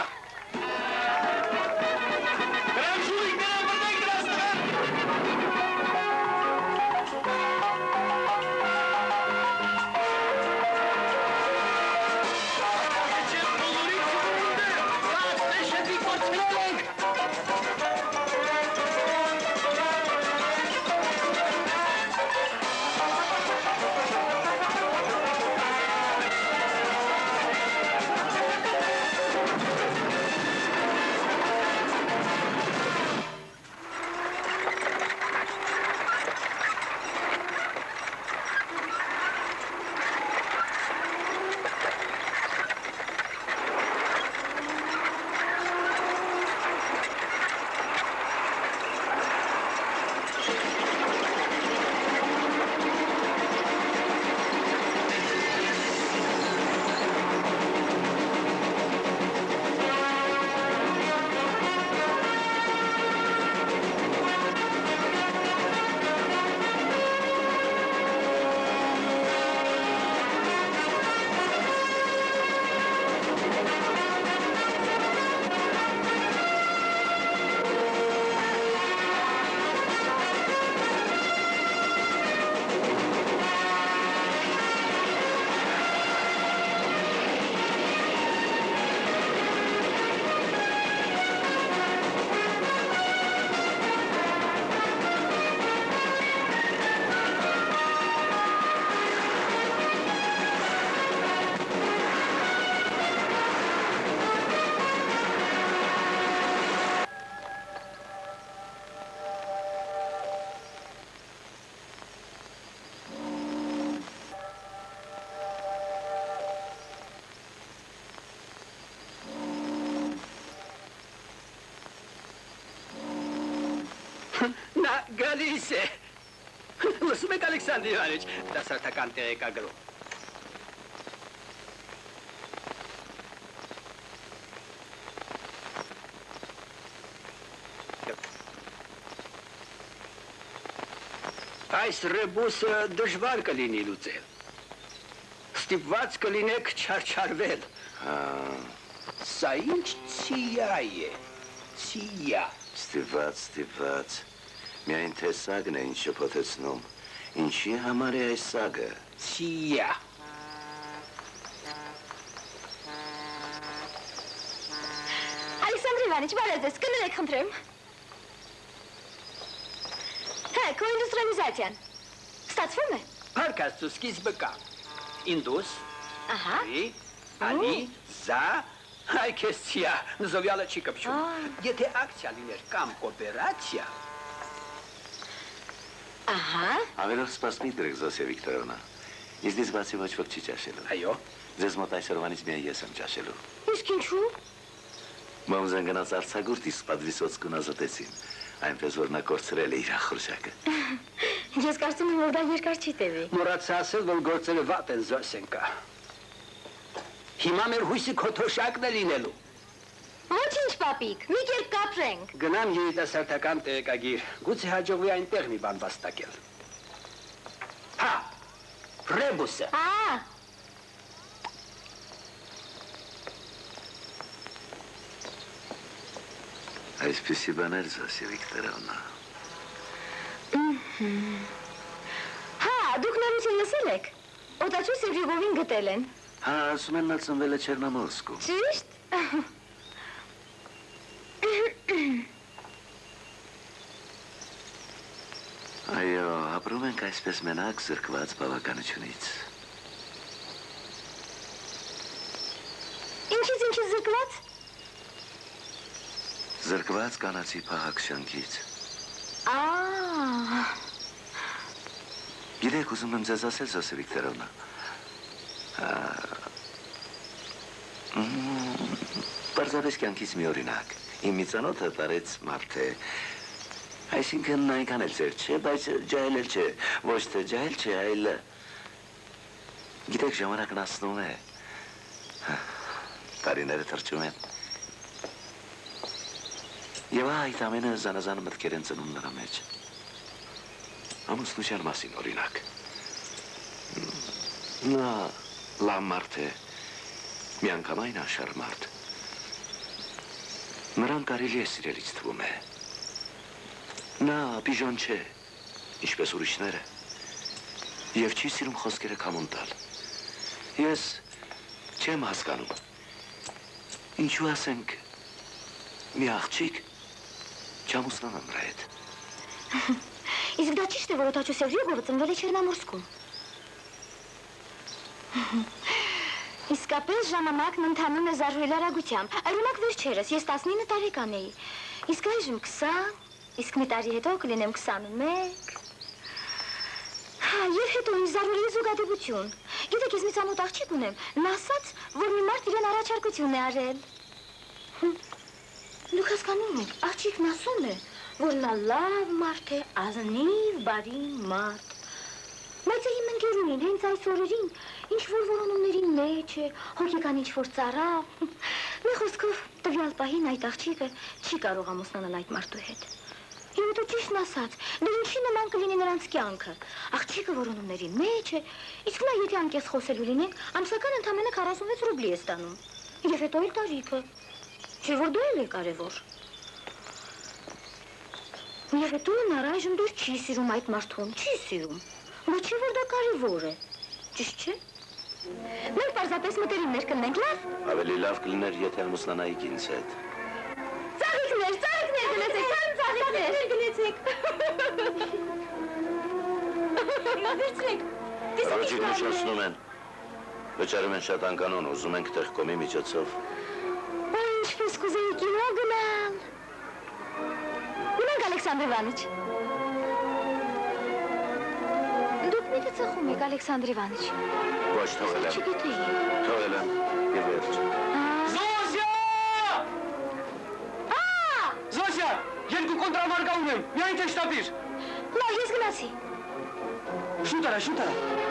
գալիս է։ Լսում եք Ալեքսանդր Իվանիչ, դասարտական տեղեկագրում։ Այս ռեբուսը դժվար կլինի լուծել։ Ստիպված կլինեք չարչարվել։ Սա ինչ ցիա է, ցիա։ Ստիպված, միայն թե սագն է ինչ շփոթեցնում, ինչի համար է այս սագը։ Ցիա։ Ալեքսանդր Իվանիչ, բարև ձեզ, կներեք խնդրեմ։ Հա, քո ինդուստրիալիզացիան։ Ստացվում է։ Փառք Աստծո, սկիզբը կա։ Ինդուս, Ահա։ ալի, զա, այ քեզ ցիա, նզովյալը չի կպչում։ Եթե ակցիա լիներ կամ կոոպերացիա։ Ահա։ Ավելորդ սպաս մի դրեք, Զոսիա Վիկտորովնա։ Իզնից բացի ոչ ոք չի ճաշելու։ Այո։ Ձեզ մոտ այսօրվանից միայն ես եմ ճաշելու։ Իսկ ինչու։ Մամզեն գնաց արձագուրտ, իսկ պատվիսոցկուն ազատեցին, այնպես որ նա կորցրել է իր ախորժակը։ Ես կարծում եմ, որ դա երկար չի տևի։ Մոռացա ասել, որ գործերը վատ են, Զոսենկա։ Հիմա մեր հույսի քոթոշակն է լինելու։ Ոչինչ, պապիկ, մի կերպ կապրենք։ Գնամ երիտասարդական տեղեկագիր, գուցե հաջողվի այնտեղ մի բան վաստակել։ Հա, ռեբուսը։ Այսպիսի բաներ, Զոսիա Վիկտորովնա։ Հա, դուք նորություն լսել եք։ Օտաչու Սևրիգովին գտել են։ Հա, ասում են նա ծնվել է Չեռնոմորսկում։ Ճիշտ։ Այո, ապրում ենք այսպես մենակ զրկված բավականությունից։ Ինչից զրկված։ Զրկված կանացի փաղակ շանքից։ Գիտեք, ուզում եմ ձեզ ասել, Զոսիա Վիկտորովնա, պարզապես կյանքից մի օրինակ, իմ մի ծանոթը տարեց մարդ է, այսինքն այնքան էլ ծեր չէ, բայց ջահել էլ չէ, ոչ թե ջահել չէ, այլ, գիտեք, ժամանակն անցնում է, տարիները թռչում են, և այդ ամենը զանազան մտքեր են ծնում նրա մեջ։ Ամուսնության մասին օրինակ։ Նա լավ մարդ է, միանգամայն անշարժ մարդ։ Նրան կարելի է սիրելից թվում է։ Նա պիժոն չէ, ինչպես ուրիշները, և չի սիրում խոսքերը կամուն տալ։ Ես չեմ հասկանում, ինչու ասենք մի աղջիկ չամուսնանա նրա հետ։ Իսկ դա ճիշտ է, որ օտաչու Սևրիգովը ծնվել է Չեռնոմորսկում։ Իսկապես ժամանակն ընթանում է զարհուրել արագությամբ։ Օրինակ վերջերս ես 19 տարեկան էի, իսկ այժմ 20, իսկ մի տարի հետո կլինեմ 21։ Եվ հետո ինձ զարհուրել է զուգադիպություն։ Գիտեք, ես մի ծանոթ աղջիկ ունեմ, նա ասաց, որ մի մարդ իրեն առաջարկություն է արել։ Դուք հասկանում եք, աղջիկն ասում է, որ նա լավ մարդ է, ազնիվ, բարի մարդ։ Բայց իմ ընկերուհին հենց այս օրերին ինչ-որ որոնումների մեջ է, հոգեկան ինչ-որ ծառա։ Մի խոսքով տվյալ պահին այդ աղջիկը չի կարող ամուսնանալ այդ մարդու հետ։ Եվ դու ճիշտն ասած, դու ինչի նման կլինի նրանց կյանքը։ Աղջիկը որոնումների մեջ է, իսկ նա եթե անկես խոսելու լինենք, ամսական ընդամենը 46 ռուբլի է ստանում։ Եվ հետո էլ տարիքը։ Չէ՞ որ դա էլ է կարևոր։ Եվ հետո նա այժմ դեռ չի սիրում այդ մարդուն, չի սիրում։ Բայց չէ՞ որ դա կարևոր է։ Ճիշտ չէ՞։ Մենք պարզապես մտերիմներ կլինենք, լավ։ Ավելի լավ կլիներ, եթե ամուսնանայիք ինձ հետ։ Ծաղիկներ գնացեք, ծաղիկներ գնացեք։ Վերցրեք։ Ռոջիկ նշացնում են, վճարում են շատ անկանոն, ուզում ենք տեղ կոմի միջոցով։ Ինչպես կուզեի կինո գնալ։ Գնանք, Ալեքսանդր Իվանիչ։ Դուք մի ծխում եք, Ալեքսանդր Իվանիչ։ Ոչ, թողել եմ։ Թողել եմ, և վերջ։ Զոսիա! Զոսիա, երկու կոնտրավարգա ունեմ, միայն թե շտապիր։ Նա ես գնացի։ Շուտ արա, շուտ արա։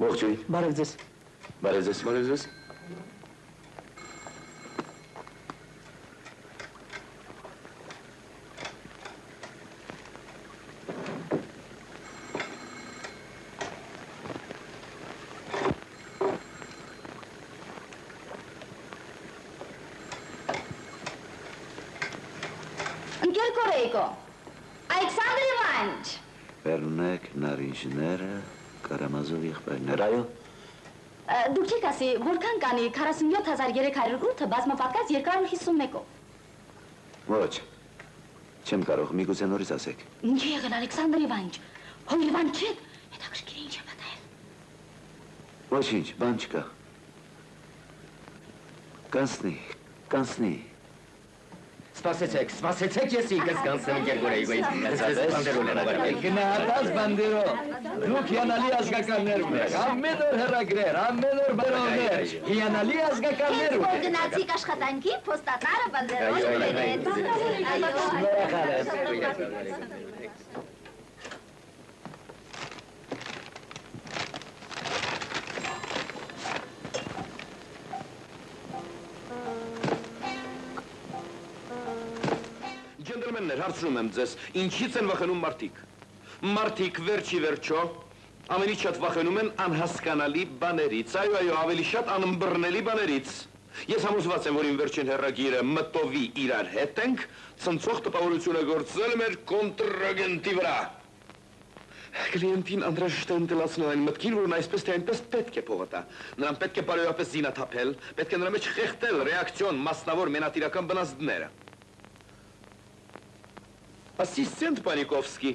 Ողջույն։ Բարև ձեզ։ Բարև ձեզ, բարև ձեզ։ Ընկեր Կորեյկո, Ալեքսանդր Իվանիչ։ Վերնեք նարինջները, Կարամազով եղբայրներ, այո։ Դուք չեք ասի, որքան կանի 47308-ը բազմապատկած 251-ով։ Ոչ, չեմ կարող, միգուցե նորից ասեք։ Ինչ է եղել Ալեքսանդր Իվանիչ, հոյլվան չեք, հետաքրքիր է ինչ է պատահել։ Ոչինչ, բան չկա։ Կանցնի։ Սպասեցեք, ես ինքս կանցնեմ ընկեր Կորեյկոյից։ Գնահատած բանդերո, դուք հիանալի ազգականներ ունեք, ամեն օր հեռագրեր, ամեն օր բարոներ, հիանալի ազգականներ Որ ունեք։ գնացիք աշխատանքի, փոստատարը բանդերոս Ջենտլմեններ, հարցնում եմ ձեզ, ինչից են վախենում մարդիկ։ Մարդիկ վերջի վերջո ամենից շատ վախենում են անհասկանալի բաներից, այո, ավելի շատ անըմբռնելի բաներից։ Ես համոզված եմ, որ իմ վերջին հեռագիրը մտովի իրար հետ ենք, ցնցող տպավորությունը գործել մեր կոնտրագենտի վրա։ Կլիենտին անհրաժեշտ է ընտելացնել այն մտքին, որ նա այսպես թե այնպես պետք է փողը տա։ Նրան պետք է բարոյապես զինաթափել, պետք է նրա մեջ խեղդել ռեակցիոն մասնավոր մենատիրական բնազդները։ Ասիստենտ Պանիկովսկի,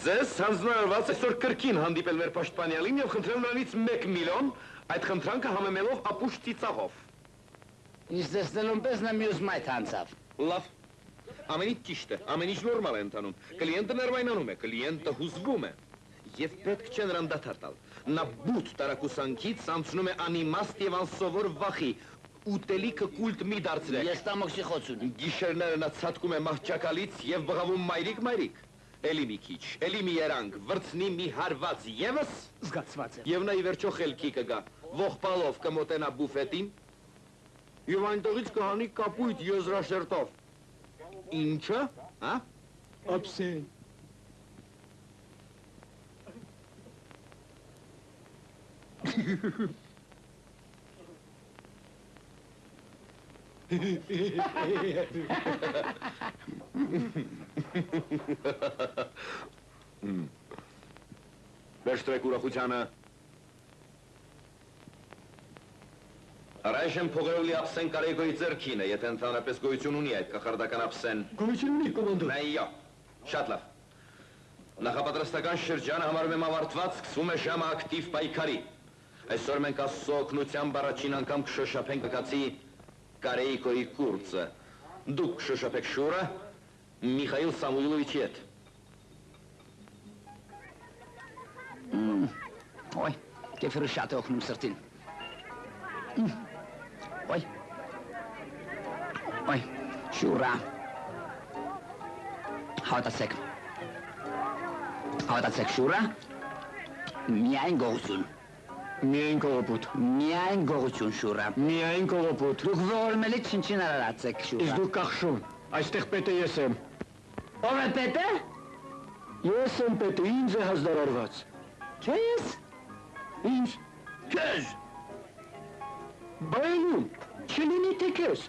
ձեզ հանձնարարված այսօր կրկին հանդիպել մեր պաշտպանյալին եւ խնդրեմ նրանից 1 միլիոն, այդ խնդրանքը համեմելով ապուշ ծիծաղով։ Ինչ տեսնելուն պես նա մյուս մայթ անցավ։ Լավ, ամեն ինչ ճիշտ է, ամեն ինչ նորմալ է ընթանում, կլիենտը ներվայնանում է, կլիենտը հուզվում է եւ պետք չէ նրան դադար տալ։ Նա բութ տարակուսանքից անցնում է անիմաստ եւ անսովոր վախի, ուտելիքը կուլտ մի դարձրեք։ Ես տամոքսի խոցուն։ Գիշերները նա ցատկում է մահճակալից եւ բղավում մայրիկ, էլի մի քիչ, էլի մի երանք, վրցնի մի հարված եւս զգացված է։ Եվ նա ի վերջո խելքի կգա, ողբալով կմոտենա բուֆետին եւ այնտեղից կհանի կապույտ եզրաշերտով։ Ինչը, հա? Վերջտրեք ուրախությանը։ Առայժմ փողերուլի ափսեն կարեգոյի ձեռքին է, եթե ընդհանրապես գոյություն ունի այդ կախարդական ափսեն։ Գոյություն ունի, կոմանդոր։ Այո, շատ լավ։ Նախապատրաստական շրջանը համարում եմ ավարտված, սկսվում է ժամը ակտիվ պայքարի։ Այսօր մենք Աստծո օգնությամբ առաջին անգամ կշոշափենք կկացի Կարեիկոյի կուրծը։ Դուք կշոշափեք շուրը Միխայիլ Սամուիլովիչի հետ։ Ոյ, կեֆիրը շատ է օգնում սրտին։ Ոյ, շուրա։ Հավատացեք շուրա, միայն գողություն։ Միայն կողոպուտ։ Միայն գողություն շուրա։ Միայն կողոպուտ։ Դուք ողորմելի չինչին արարացեք շուրա։ Իսկ դուք կախշում, այստեղ պետը ես եմ։ Ով է պետը։ Ես եմ պետը, ինձ է հազդարարված։ Քեզ։ Ինձ։ Քեզ։ Բայնում, չլինի թե քեզ։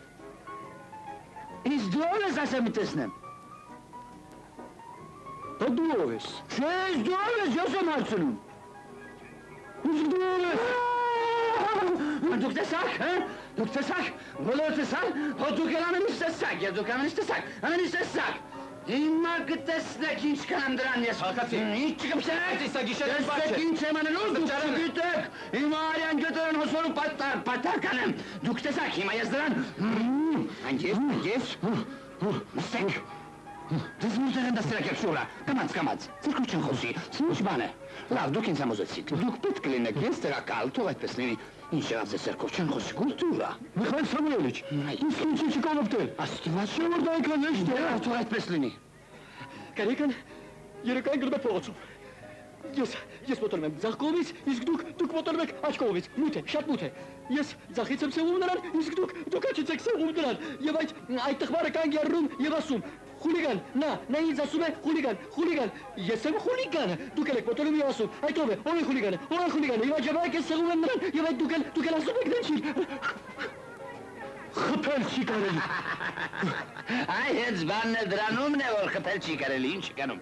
Ինձ դու ով ես ասեմ տեսնեմ։ Դա դու ով ես։ Քեզ դու ով ես, ես եմ հարցնում։ Իսկ դու ով ես։ Դուք տեսակ, դուք տեսակ, բոլոր տեսակ, հո դուք էլ ամենից տեսակ, ես դուք ամենից տեսակ, ամենից տեսակ։ Հիմա կտեսնեք ինչ կանեմ դրան ես։ Հակացի։ Ինչ չկմշեք։ Իսկ գիշերից բաց չէ։ Տեսեք ինչ եմ անելու, դուք չգիտեք։ Հիմա արյան գետերն հոսորու պատար կանեմ։ Դուք տեսակ, հիմա ես դրան։ Անգես։ Նստեք։ Դες մուտեղ են դաստրակ եք շուրա, կամաց, ծրկու չն խոսի, ինչ բան է։ Լավ, դուք ինձ համոզեցիք, դուք պետք կլինեք, ես տեղակալ, թող այդպես լինի, ինչ եղավ ձեզ ծրկով չն խոսի, կուլտուրա։ Միխայիլ Սամուելիչ, իսկ ինչ չի կողոպտել։ Աստված Չէ որ դա եկան էշտ է։ թող այդպես լինի։ Կարեկան, երեկան գրում է փողոցում։ Ես մոտորում եմ ձախ կողմից, իսկ դուք մոտորում եք աջ կողմից, մութ է, շատ մութ է։ Ես ձախից եմ սեղում նրան, իսկ դուք աջից եք սեղում նրան, եւ այդ տղմարը կանգ երրում եւ ասում. Խուլիգան, նա ինձ ասում է խուլիգան, ես եմ խուլիգանը, դուք եք մոտորում եւ ասում, այդ ով է խուլիգանը, եւ աջաբակ ես սեղում եմ նրան, եւ այդ դուք էլ ասում եք դրանցի։ Խփել չի կարելի։ Այ հենց բանն է դրանումն է, որ խփել չի կարելի, ինչ կանում։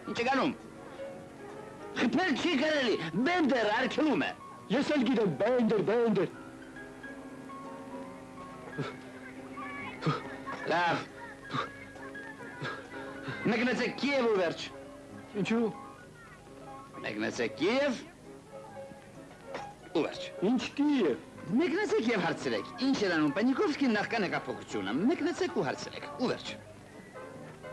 Խփել չի կարելի, բենդեր արգելում է։ Ես էլ գիտեմ, բենդեր։ Լավ։ Մեկնեցեք Կիև ու վերջ։ Ինչու։ Մեկնեցեք Կիև ու վերջ։ Ինչ Կիև։ Մեկնեցեք և հարցրեք, ինչ էր անում Պանիկովսկին նախքան հեղափոխությունը, մեկնեցեք ու հարցրեք, ու վերջ։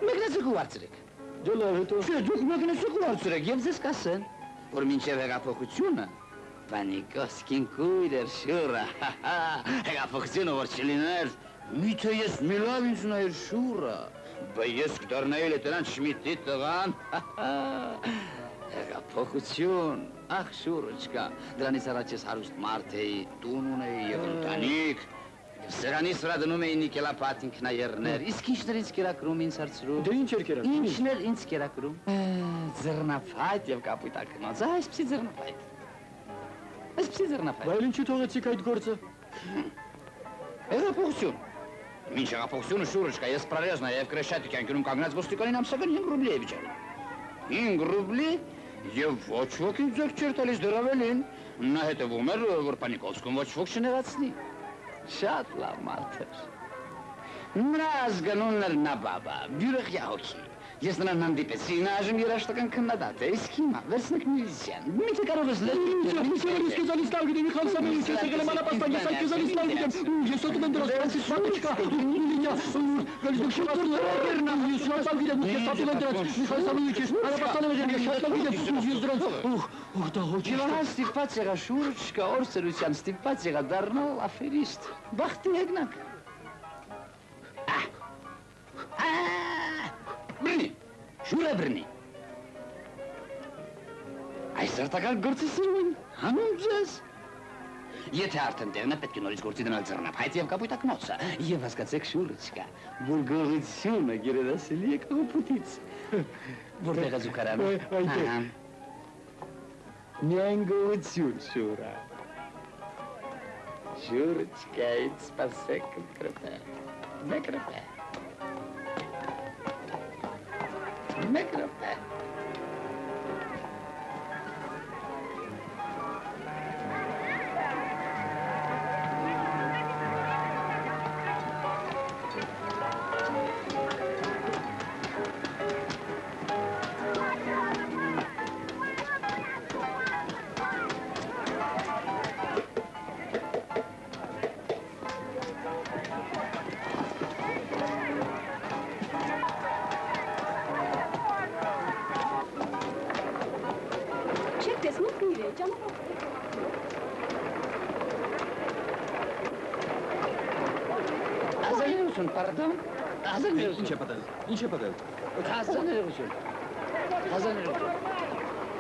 Մեկնեցեք ու հարցրեք։ Դե լավ հետո։ Չէ, դուք մեկնեցեք ու հարցրեք և ձեզ կասեն, որ մինչև հեղափոխությունը Պանիկովսկին կույր էր շուրա, հեղափոխությունը որ չլիներ, միթե ես մի լավ ինձ նայր շուրա, բայց ես կդառնայի լեյտենանտ Շմիդտի տղան, հեղափոխություն, ախ շուրը, դրանից առաջ ես հարուստ մարդ էի, տուն ունեի և ընտանիք, սրանից վրա դնում էի նիկելապատ ինքնաերներ, իսկ ինչներ ինձ կերակրում ինձ հարցրում։ Դե ինչ էր կերակրում։ Ինչներ ինձ կերակրում։ Ձեռնափայտ և կապույտակնոց, այսպիսի ձեռնափայտ։ Բայց ինչու թողեցիք այդ գործը։ Հեղափոխություն։ Մինչ հեղափոխությունը շուրը, ես պրարեզնա և Կրեշատի կյանքերում կանգնած ոստիկանին ամսական 5 ռուբլի է վիճարում։ 5 ռուբլի և ոչ ոք ինձ ձեռք չէր տալիս դեռ ավելին, նա հետևում էր, որ Պանիկովսկում ոչ ոք չնեղացնի։ Շատ լավ մարդ էր։ Նրա ազգանունն էր Նաբաբա, բյուրեղյա հոգի։ Ես նրան հանդիպեցի, նա այժմ երաշտական քննադատ է, իսկ հիմա վերցնեք միլիցիան։ Միթե կարող ես Ես քեզանից լավ գիտեմ, Միխայիլ Սամուելիչ, ես եղել եմ անապաստան, ես քեզանից լավ գիտեմ, ես ոտում եմ դրած, Ֆրանսիս Մատուչկա, Միլիթա, գալիս դուք շատ լավ գիտեմ, ես ոտում եմ դրած, Միխայիլ Սամուելիչ, ես անապաստան եմ ես շատ լավ գիտեմ, ես դրանց, դա հոճի։ Եվ ահա ստիպված եղա շուրչկա օրսերության, ստիպված եղա դառնալ աֆերիստ, բախտի հեգնակ։ Բրնի, շուր է բրնի։ Այս արտակալ գործի սիրում են, հանում ձեզ։ Եթե արդեն տեղն է, պետք է նորից գործի դնալ ձեռնափայտ և կապույտակնոցը, և հասկացեք շուրը, որ գողությունը գերադասելի է կողոպուտից։ Որտեղ է զուգարանը։ Միայն գողություն շուրա։ Շուրջկայից սպասեք կրպե, մեկ կրպե, մեկ կրպե։ Pardon? Hazır mı? Ինչ է պատել։ Ինչ է պատել։ Hazır mı? Hazır mı?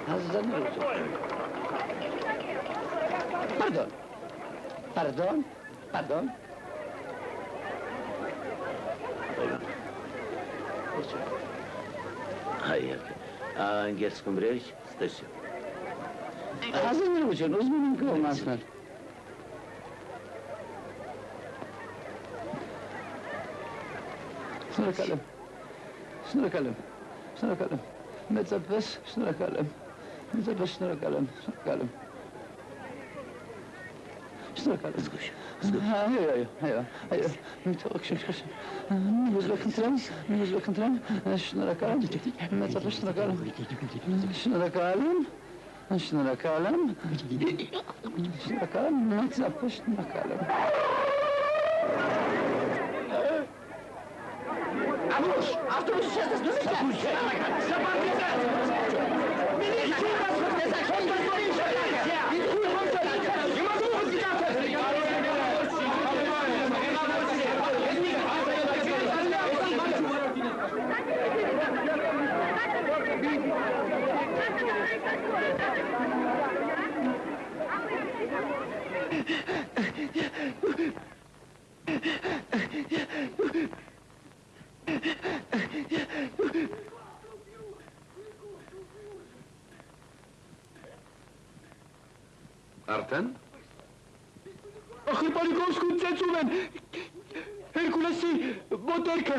Hazır mı? Pardon. Pardon. Pardon. Hayır. Անգերս կմրեջ, ստեսյո։ Hazır mı? Uzmanım ki olmazlar. Շնորհակալ եմ, շնորհակալ եմ, շնորհակալ եմ, մեծապես շնորհակալ եմ, մեծապես շնորհակալ եմ, շնորհակալ եմ, շնորհակալ եմ, այո, մի թողեք շնորհակալ եմ, մի հուզվեք ընտրեմ, շնորհակալ եմ, մեծապես շնորհակալ եմ, շնորհակալ եմ, շնորհակալ եմ, շնորհակալ եմ, մեծապես շնորհակալ եմ։ Vamos! Avtobüsü çezdiniz, dönüşler! Արդեն։ Ախր Պանիկովսկուն ծեծում են, Հերկուլեսի ոտերքը։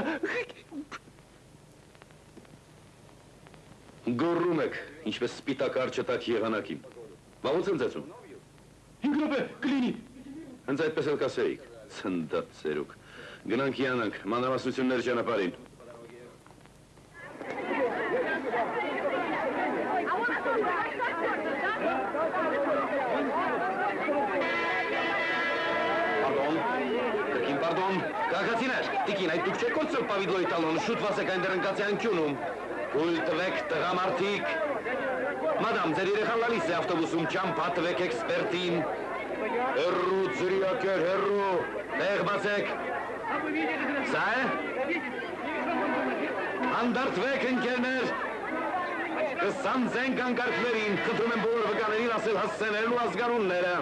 Գոռում եք, ինչպես սպիտակ արջտակ եղանակին։ Բա ոնց են ծեծում։ 5 րոպե կլինի։ Հենց այդպես էլ կասեիք, ցնդած ծերուկ։ Գնանք հիանանք, մանրամասնություններ ճանապարհին։ Pardon, կաղացիներ, տիկին, այդ դուք չեք կործով պավիդլոյի տալոն, շուտ վասեք այնտեղ ընկացի անկյունում, կույլ տվեք տղամարդիկ, մադամ, ձեր երեխան լալիս է ավտոբուսում, ճամփա տվեք էքսպերտին, հեռու, ծրիակեր, հեռու, տեղ բացեք, սա է, հանդարտվեք ընկերներ, կսանձենք անկարգներին, խնդրում եմ բոլոր վկաներին ասել հասցեներն ու ազգանունները,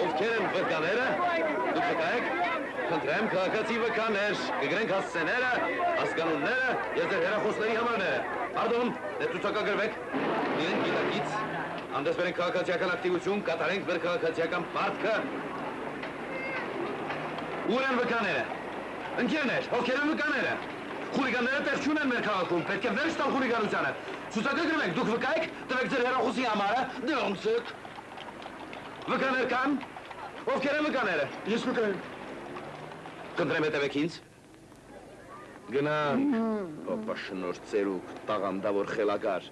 ովքեր են վկաները, դուք վկայեք, խնդրեմ քաղաքացի վկաներ, կգրենք հասցեները, հասկանունները, ես ձեր հեռախոսների համարները։ Պարդոն, դե ցուցակագրվեք, իրենք գիտակից, հանդես բերենք քաղաքացիական ակտիվություն, կատարենք մեր քաղաքացիական պարտքը։ Ուր են վկաները։ Ընկերներ, ովքեր են վկաները։ Խուլիգանները տեղ չունեն մեր քաղաքում, պետք է վերջ տալ խուլիգանությանը։ Ցուցակագրվեք, դուք վկայեք, տվեք ձեր հեռախոսի համարը, դրանցեք։ Վկաներ կան։ Ովքեր են վկաները։ Ես վկայեմ։ Կնդրեմ հետևեք ինձ։ Գնանք, օպա շնոր ծերուկ, տաղանդավոր խելագար։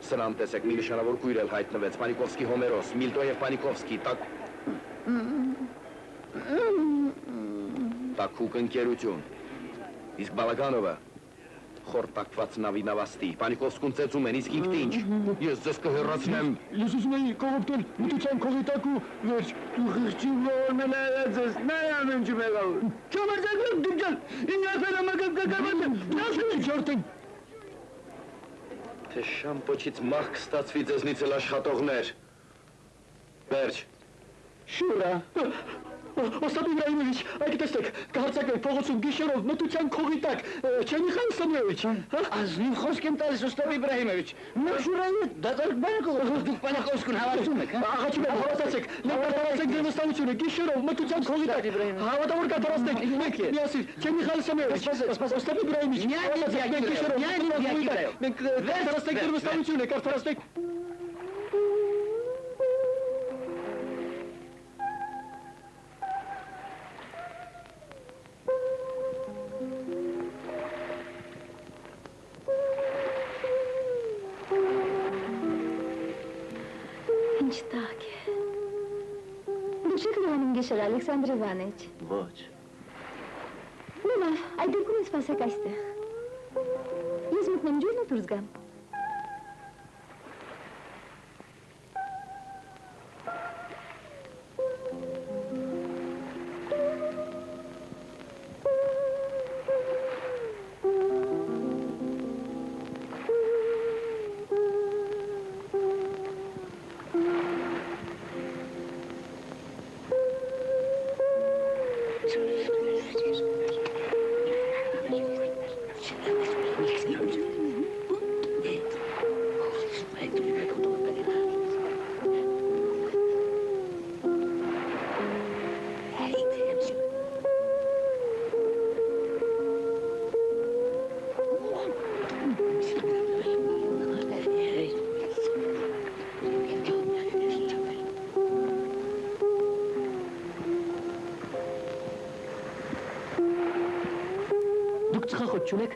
Սրան տեսեք, մի նշանավոր կույր էլ հայտնվեց, Պանիկովսկի Հոմերոս, Միլտո և Պանիկովսկի, տաքուկ ընկերություն, իսկ Բալագանովը, խորտակված նավի նավաստի, Պանիկովսկուն ծեծում են, իսկ ինքտ ինչ, ես ձեզ կհեռացնեմ։ Ես ուզում էի կողոպտել մտության քողի տակու վերջ, դու խղճի ողորմել այրած ես, նա է ամեն ջում եղավ։ Չամարձակրում դուքջան, ինձ արդեն ամակապ կակարված եմ, նասկրի չորդեն։ Թե շամպոչից մահ կստացվի ձեզնից էլ աշխատողներ։ Վերջ։ Շուրա։ Օստապ Իբրահիմովիչ, այգի տեսեք, կհարցակվեք փողոցում գիշերով մտության քողի տակ, չէ Միխայել Սամվելովիչ։ Ազնիվ խոսք եմ տալիս Օստապ Իբրահիմովիչ։ Մաշուրայի դատարկ բանակով, դուք բանակովսկուն հավատում եք, հա։ Աղաչի մեկ հավատացեք, մենք կատարածենք ձեր վստահությունը գիշերով մտության քողի տակ։ Հավատավոր կատարածենք, մենք միասին, չէ Միխայել Սամվելովիչ, Օստապ Իբրահիմովիչ, մենք կատարածենք ձեր վստահությունը, կատարածենք։ Ինչ տակ է։ Դուք չեք լանում գիշեր, Ալեքսանդր Իվանիչ։ Ոչ։ Ну լավ, այդ դեպքում ինձ սպասեք այստեղ։ Ես մտնեմ ջուրն ու դուրս գամ։ Չունեք։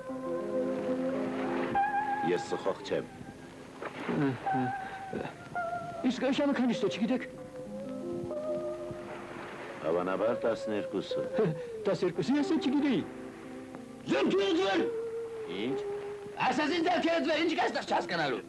Ես սխող չեմ։ Իսկ շանը քանիստ է, չգիտեք։ Հավանաբար 12-ը։ 12-ը ես չգիտեի։ Ձերքերը ձեր։ Ինչ։ Ասասին ձերքերը ձեր, ինչ կաստեղ չհասկանալու։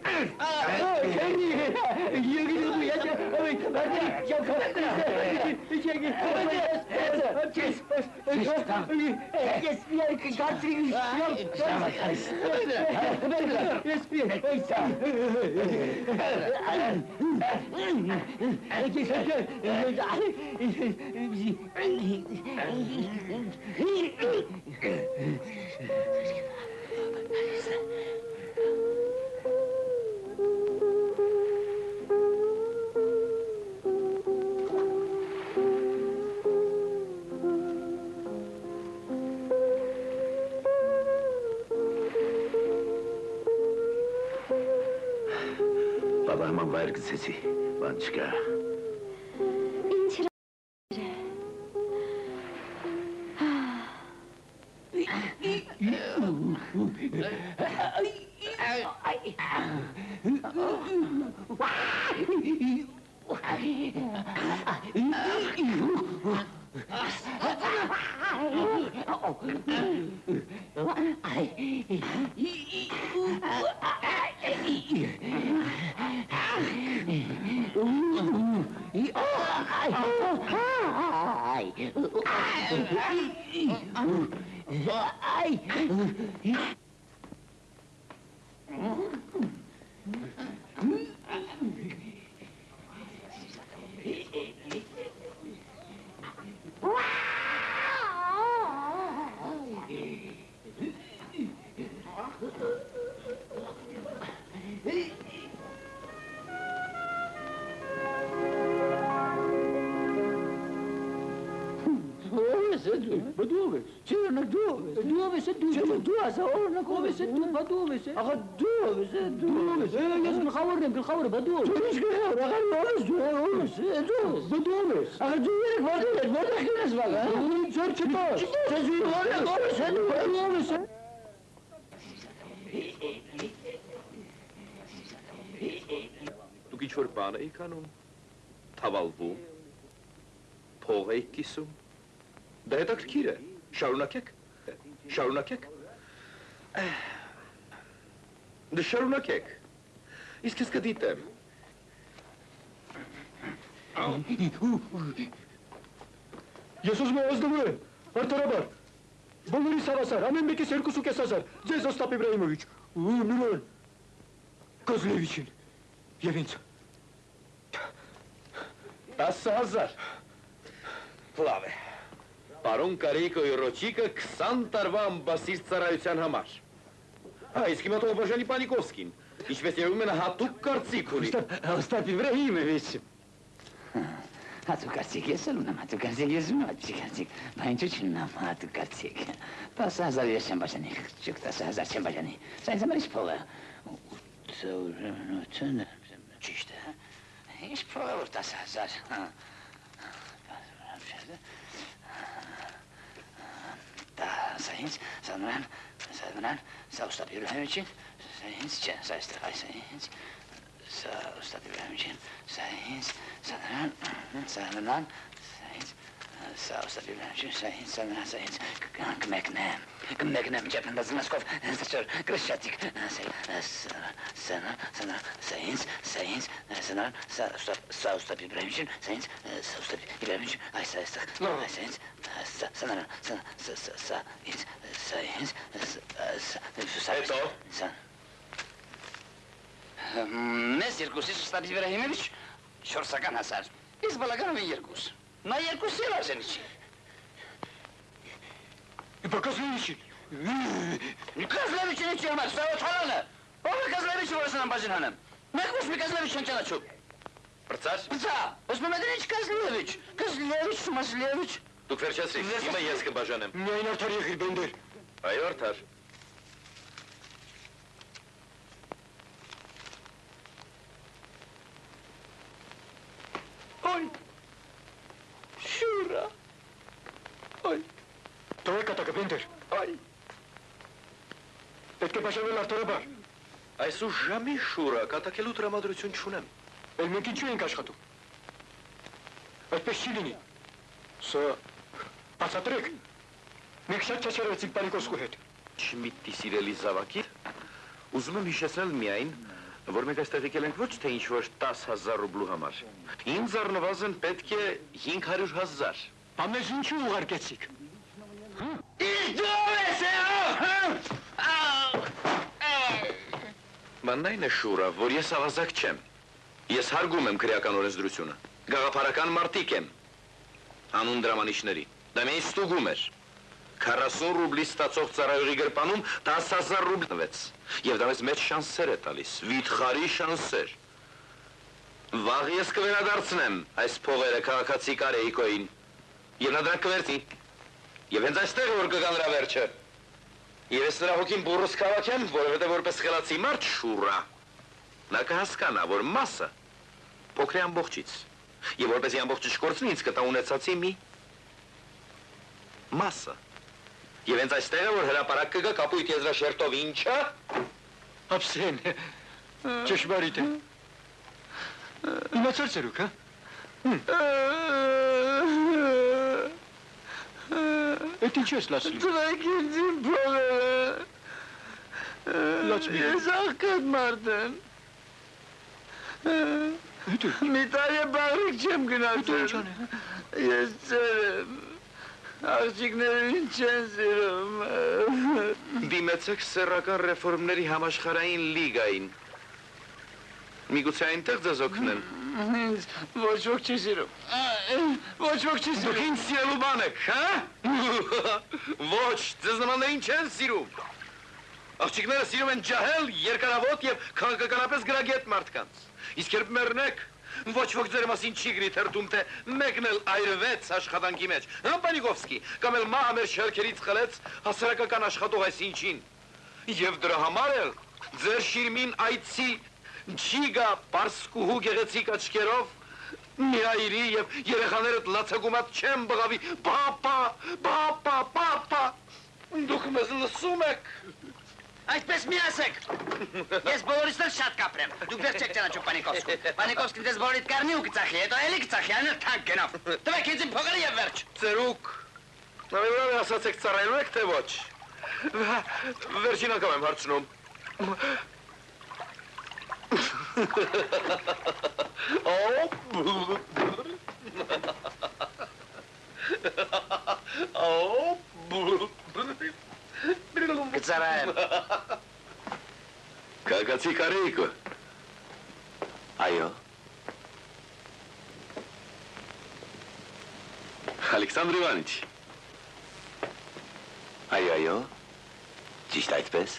Բաբայման վայր գցեցի, բան չկա։ Ինչ գլխավորը բադու։ Ինչ գլխավոր, աղա նորս դու նորս, բադու ես։ Աղա դու երեք որտեղ գնաս վաղ, հա։ Ձեր չտար։ Դու նորս, նորս։ Դուք ինչ-որ բան էիք անում, թավալվում, փող էիք կիսում, դա հետաքրքիր է, շարունակեք, դե շարունակեք, իսկ ես կդիտեմ, ես ուզում եմ ազնվեմ, արդարաբար, բոլորիս հավասար, ամեն մեկիս 2.500, ձեզ Օստապ Իբրահիմովիչ, ու նրան, Կոզլևիչին, և ինձ, 10,000, Լավ է։ Պարոն Կարեյկոյի ռոճիկը 20 տարվա ամբասից ծառայության համար։ Իսկ հիմա թող Բաժանի Պանիկովսկին, ինչպես երևում է նա հատուկ կարծիք ունի։ Օստապ Իբրահիմովիչ։ Հատուկ կարծիք ես ունեմ, հատուկ կարծիք ես ունեմ, հատուկ կարծիք, բայց ինչ ունեմ հատուկ կարծիք։ 10,000 ես չեմ բաժանի, չուք 10,000 չեմ բաժանի, սա ինձ համար ինչ փող է։ Ճիշտ է, ինչ փող է որ 10,000։ Սա ինձ, սա նրան, սա Օստապ Իբրահիմովիչին, սա ինձ չէ, սա այստեղ, այս ինձ, սա Օստապ Իբրահիմովիչին, սա ինձ, սա նրան, սա Օստապ Իբրահիմովիչին, սա ինձ, կմեկնեմ, ջապնդած մասկով, ծոր, կրշատիկ, սա ինձ, սա Օստապ Իբրահիմովիչին, սա ինձ, սա Օստապ Իբրահիմովիչին, այս այստեղ, այս ինձ, սա նրան, սա ինձ, հետո, մեզ երկուսից Օստապ Իբրահիմովիչ 4,000, իսկ բալագանում են երկուս, նա երկուս էլ արժեն չի։ Կազլևիչին։ Կազլևիչին ինչի համար, սա օթալանը, ով է Կազլևիչը, որ ասան անբաժին հանեմ, մեկ ոչ մի Կազլևիչ չեն ճանաչում։ Պրծար։ Պրծա, ոսմում եք ինչ Կազլևիչ, Կազլևիչ, Մասլևիչ։ Դուք վերջացրիք, հիմա ես կբաժանեմ։ Միայն արդար եղիր բենդեր։ Այո, արդար։ Այ, շուրա, այ, տվեք կատակը բենդեր, այ, պետք է բաժանել արդարաբար։ Այս ու ժամի շուրա, կատակելու տրամադրություն չունեմ։ Էլ մենք ինչու ենք աշխատում։ Այդպես չի լինի։ Սա, բացատրեք, մենք շատ չաչարվեցինք Պանիկովսկու հետ։ Չմիտի սիրելի զավակիր, ուզում եմ հիշեցնել միայն, որ մենք այստեղ եկել ենք ոչ թե ինչ-որ 10,000 ռուբլու համար։ Ինձ առնվազն պետք է 500,000։ Ամեզ ինչու ուղարկեցիք։ Բանն այն է շուրա, որ ես ավազակ չեմ։ Ես հարգում եմ քրեական օրենսդրությունը։ Գաղափարական մարտիկ եմ։ Անուն դրամանիշների։ Դա միայն ստուգում էր։ 40 ռուբլի ստացող ծառայողի գրպանում 10,000 ռուբլ տվեց։ Եվ դա մեզ մեծ շանսեր է տալիս, վիթխարի շանսեր։ Վաղ ես կվերադարձնեմ այս փողերը քաղաքացի Կարեյկոյին։ Եվ նա դրանք կվերցի։ Եվ հենց այստեղ է որ կգա նրա վերջը։ Եվ ես նրա հոգին բուրս կհավաքեմ, որովհետև որպես խելացի մարդ շուրա։ Նա կհասկանա, որ մասը փոքր է ամբողջից։ Եվ որպեսզի ամբողջը չկորցնի, ինձ կտա ունեցածի մի մասը։ Եվ հենց այստեղ է որ հրապարակ կգա կապույտ եզրաշերտով ինչը։ Ապսեն, ճշմարիտ է։ Իմացար ծերուկ, հա։ Էդ ինչ ես լացլի։ Տվեք ինձ իմ փողերը։ Լաց մի։ Ես աղքատ մարդ եմ։ Մի տարի բաղրիկ չեմ գնացել։ Ես ծեր եմ։ Աղջիկները չեն սիրում։ Դիմեցեք սեռական ռեֆորմների համաշխարհային լիգային։ Միգուցե այնտեղ ձեզ օգնեն։ Ինձ ոչ ոք չի սիրում։ Ոչ ոք չի սիրում։ Դուք ինձ սիրելու բան եք, հա։ Ոչ, ձեզ նմաններին չեն սիրում։ Աղջիկները սիրում են ջահել, երկարավոտ եւ քաղաքականապես գրագետ մարդկանց։ Իսկ երբ մեռնեք, ոչ ոք ձեր մասին չի գրի թերթում, թե մեկն էլ այրվեց աշխատանքի մեջ, հա Պանիկովսկի, կամ էլ մահը մեր շարքերից խլեց հասարակական աշխատող այսինչին։ Եվ դրա համար էլ ձեր շիրմին այցի չի գա պարսկուհու գեղեցիկ աչքերով, մի այրի եւ երեխաներդ լացագումատ չեն բղավի, պապա, դուք մեզ լսում եք։ Այսպես մի ասեք, ես բոլորից էլ շատ կապրեմ, դուք դες չեք ճանաչում Պանիկովսկու, Պանիկովսկին դες բոլորիդ կարնի ու կծախի, հետո էլի կծախի, անել թանկ գնով, տվեք ինձ իմ փողերը և վերջ։ Ծերուկ, նավիվրավ ասացեք ծառայելու եք, թե ոչ, վերջին անգամ եմ հարցնում։ Կծարայեմ։ Քաղաքացի Կարեյկո։ Այո։ Ալեքսանդր Իվանիչ։ Այո, ճիշտ այդպես։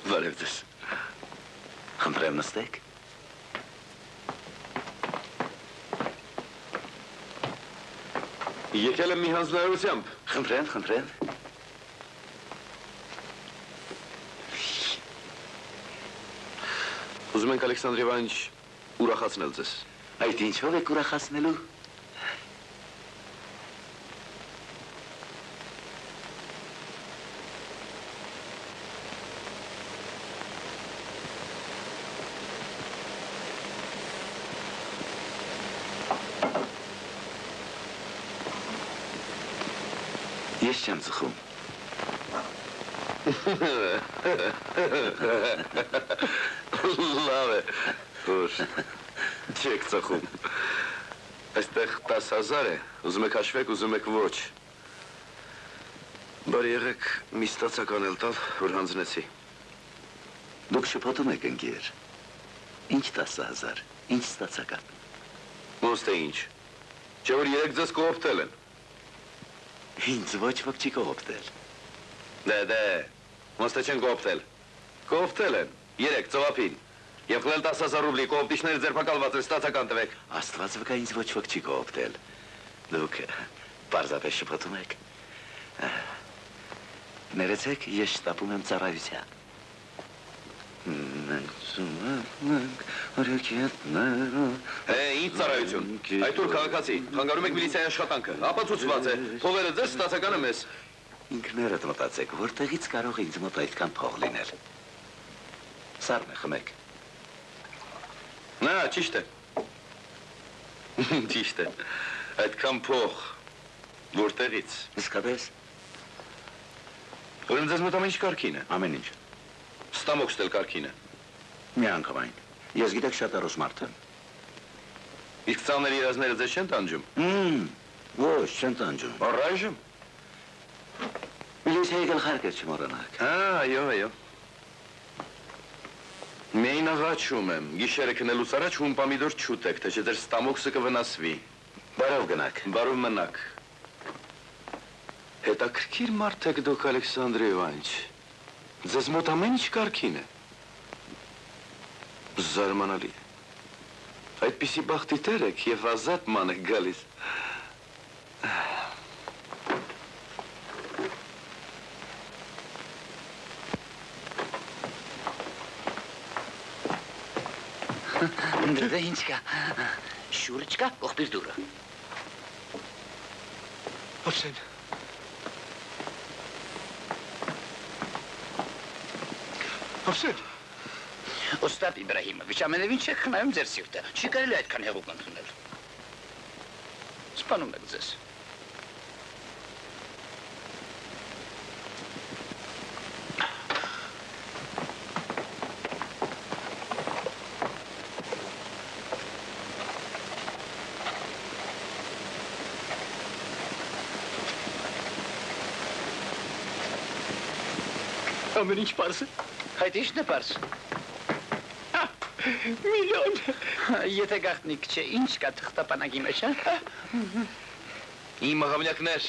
Բարև ձեզ։ Խնդրեմ նստեք։ Եկել եմ մի հանձնարարությամբ։ Խնդրեմ։ Ուզում ենք Ալեքսանդր Իվանիչ ուրախացնել ձեզ։ Այդ ինչով եք ուրախացնելու։ Ես չեմ ծխում։ Լավ է, որ չեք ծխում։ Այստեղ 10,000 է, ուզում եք հաշվեք, ուզում եք ոչ։ Բարի եղեք մի ստացական էլ տալ, որ հանձնեցի։ Դուք շփոթում եք ընկեր։ Ինչ 10,000, ինչ ստացական։ Ոնց թե ինչ, չէ որ երեք ձեզ կողոպտել են։ Ինձ ոչ ոք չի կողոպտել։ Դե, ոնց թե չեն կողոպտել։ Կողոպտել են, երեք ծովափին։ Եվ խլել 10,000 ռուբլի, կողոպտիչները ձերբակալված են, ստացական տվեք։ Աստված վկա ինձ ոչ ոք չի կողոպտել։ Դուք պարզապես շփոթում եք։ Ներեցեք, ես շտապում եմ ծառայության։ Ինչ ծառայություն։ Այդ ուր քաղաքացի, խանգարում եք միլիցիայի աշխատանքը, ապացուցված է, փողերը ձեզ, ստացականը մեզ։ Ինքներդ մտածեք, որտեղից կարող է ինձ մոտ այդքան փող լինել։ Սառն է, խմեք։ Նա, ճիշտ է։ Ճիշտ է։ Այդքան փող, որտեղից։ Իսկապես։ Ուրեմն ձեզ մոտ ամեն ինչ կարգին է։ Ամեն ինչ։ Ստամոքստ էլ կարգին է։ Միանգամայն։ Ես գիտեք շատ առոս մարդ եմ։ Իսկ ծանր իրազները ձեզ չեն տանջում։ Ոչ, չեն տանջում։ Առայժմ։ Միլիցիայի գլխարկը չմոռանաք։ Այո։ Միայն աղաչում եմ, գիշերը քնելուց առաջ հում պամիդոր չուտեք, թե չէ ձեր ստամոքսը կվնասվի։ Բարով գնաք։ Բարով մնաք։ Հետաքրքիր մարդ եք դուք, Ալեքսանդր Իվանիչ։ Ձեզ մոտ ամեն ինչ կարգին է։ Զարմանալի է։ Այդպիսի բախտի տեր եք և ազատ ման եք գալիս։ Դե ինչ կա։ Շուրը չկա, կողպիր դուրը։ Հովսեն։ Հովսեն։ Օստապ Իբրահիմովիչ, ամենևին չեք խնայում ձեր սիրտը։ Չի կարելի այդքան հեղուկ ընդունել։ Սպանում եք ձեզ։ Ամեն ինչ պարզ է։ Այդ ի՞նչն է պարզ։ Միլիոն։ Եթե գաղտնիք չէ, ինչ կա թղթապանակի մեջ, հա։ Իմ աղավնյակներ,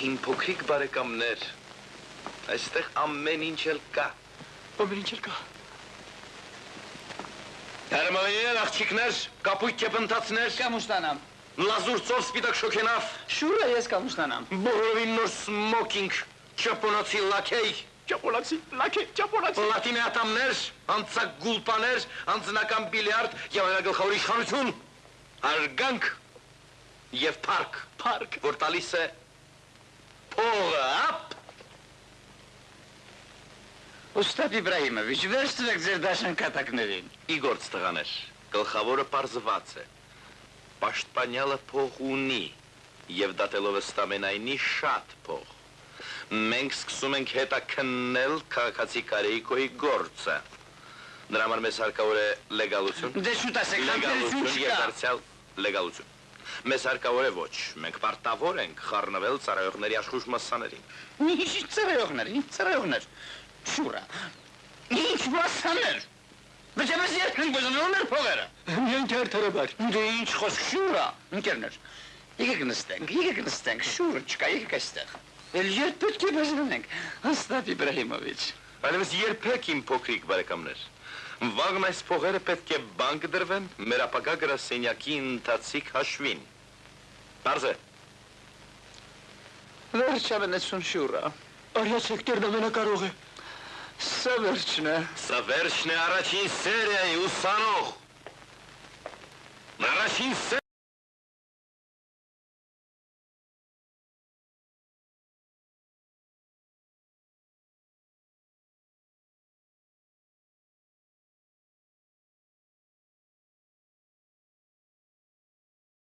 իմ փոքրիկ բարեկամներ, այստեղ ամեն ինչ էլ կա։ Ամեն ինչ էլ կա։ Հերմանիներ, աղջիկներ, կապույտ կեպընթացներ, Կամուշտանամ։ լազուր ծով սպիտակ շոքենավ, Շուրը ես կամուշտանամ։ բողովին նոր սմոքինգ, ճապոնացի լաքեյ, Ճապոնացի, ճապոնացի։ լատինե ատամներ, անցակ գուլպաներ, անձնական բիլիարդ և այնագլխավոր իշխանություն, արգանք և պարկ, որ տալիս է փողը, ապ։ Օստապ Իբրահիմովիչ, վերցրեք ձեր դաշնակատակներին։ Իգործ տղաներ, գլխավորը պարզված է, պաշտպանյալը փող ունի և դատելով ստամենայնի շատ փող։ Մենք սկսում ենք հետաքննել քաղաքացի Կարեյկոյի գործը։ Նրա համար մեզ հարկավոր է լեգալություն։ Դե շուտ ասեք, լեգալություն չկա։ և դարձյալ լեգալություն։ Մեզ հարկավոր է ոչ, մենք պարտավոր ենք խառնվել ծառայողների աշխույժ մասսաներին։ Ինչ ծառայողներ։ Շուրա, ինչ մասսաներ։ Բայց ես երբ ենք բզնոներ փողերը։ Միայն թե արդարաբար։ Դե ինչ խոսք շուրա, ընկերներ։ Եկեք նստենք, շուրը չկա, եկեք այստեղ։ Էլ երբ պետք է բզնենք, Հաստատ Իբրահիմովիչ։ Այլևս երբեք իմ փոքրիկ բարեկամներ։ Վաղն այս փողերը պետք է բանկ դրվեն մեր ապագա գրասենյակի ընթացիկ հաշվին։ Պարզ է։ Վերջաբնեցուն շուրա։ Արյասեք տերն ամենակարող է։ Սա վերջն է։ Սա վերջն է առաջին սերիայի ուսանող։ Առաջին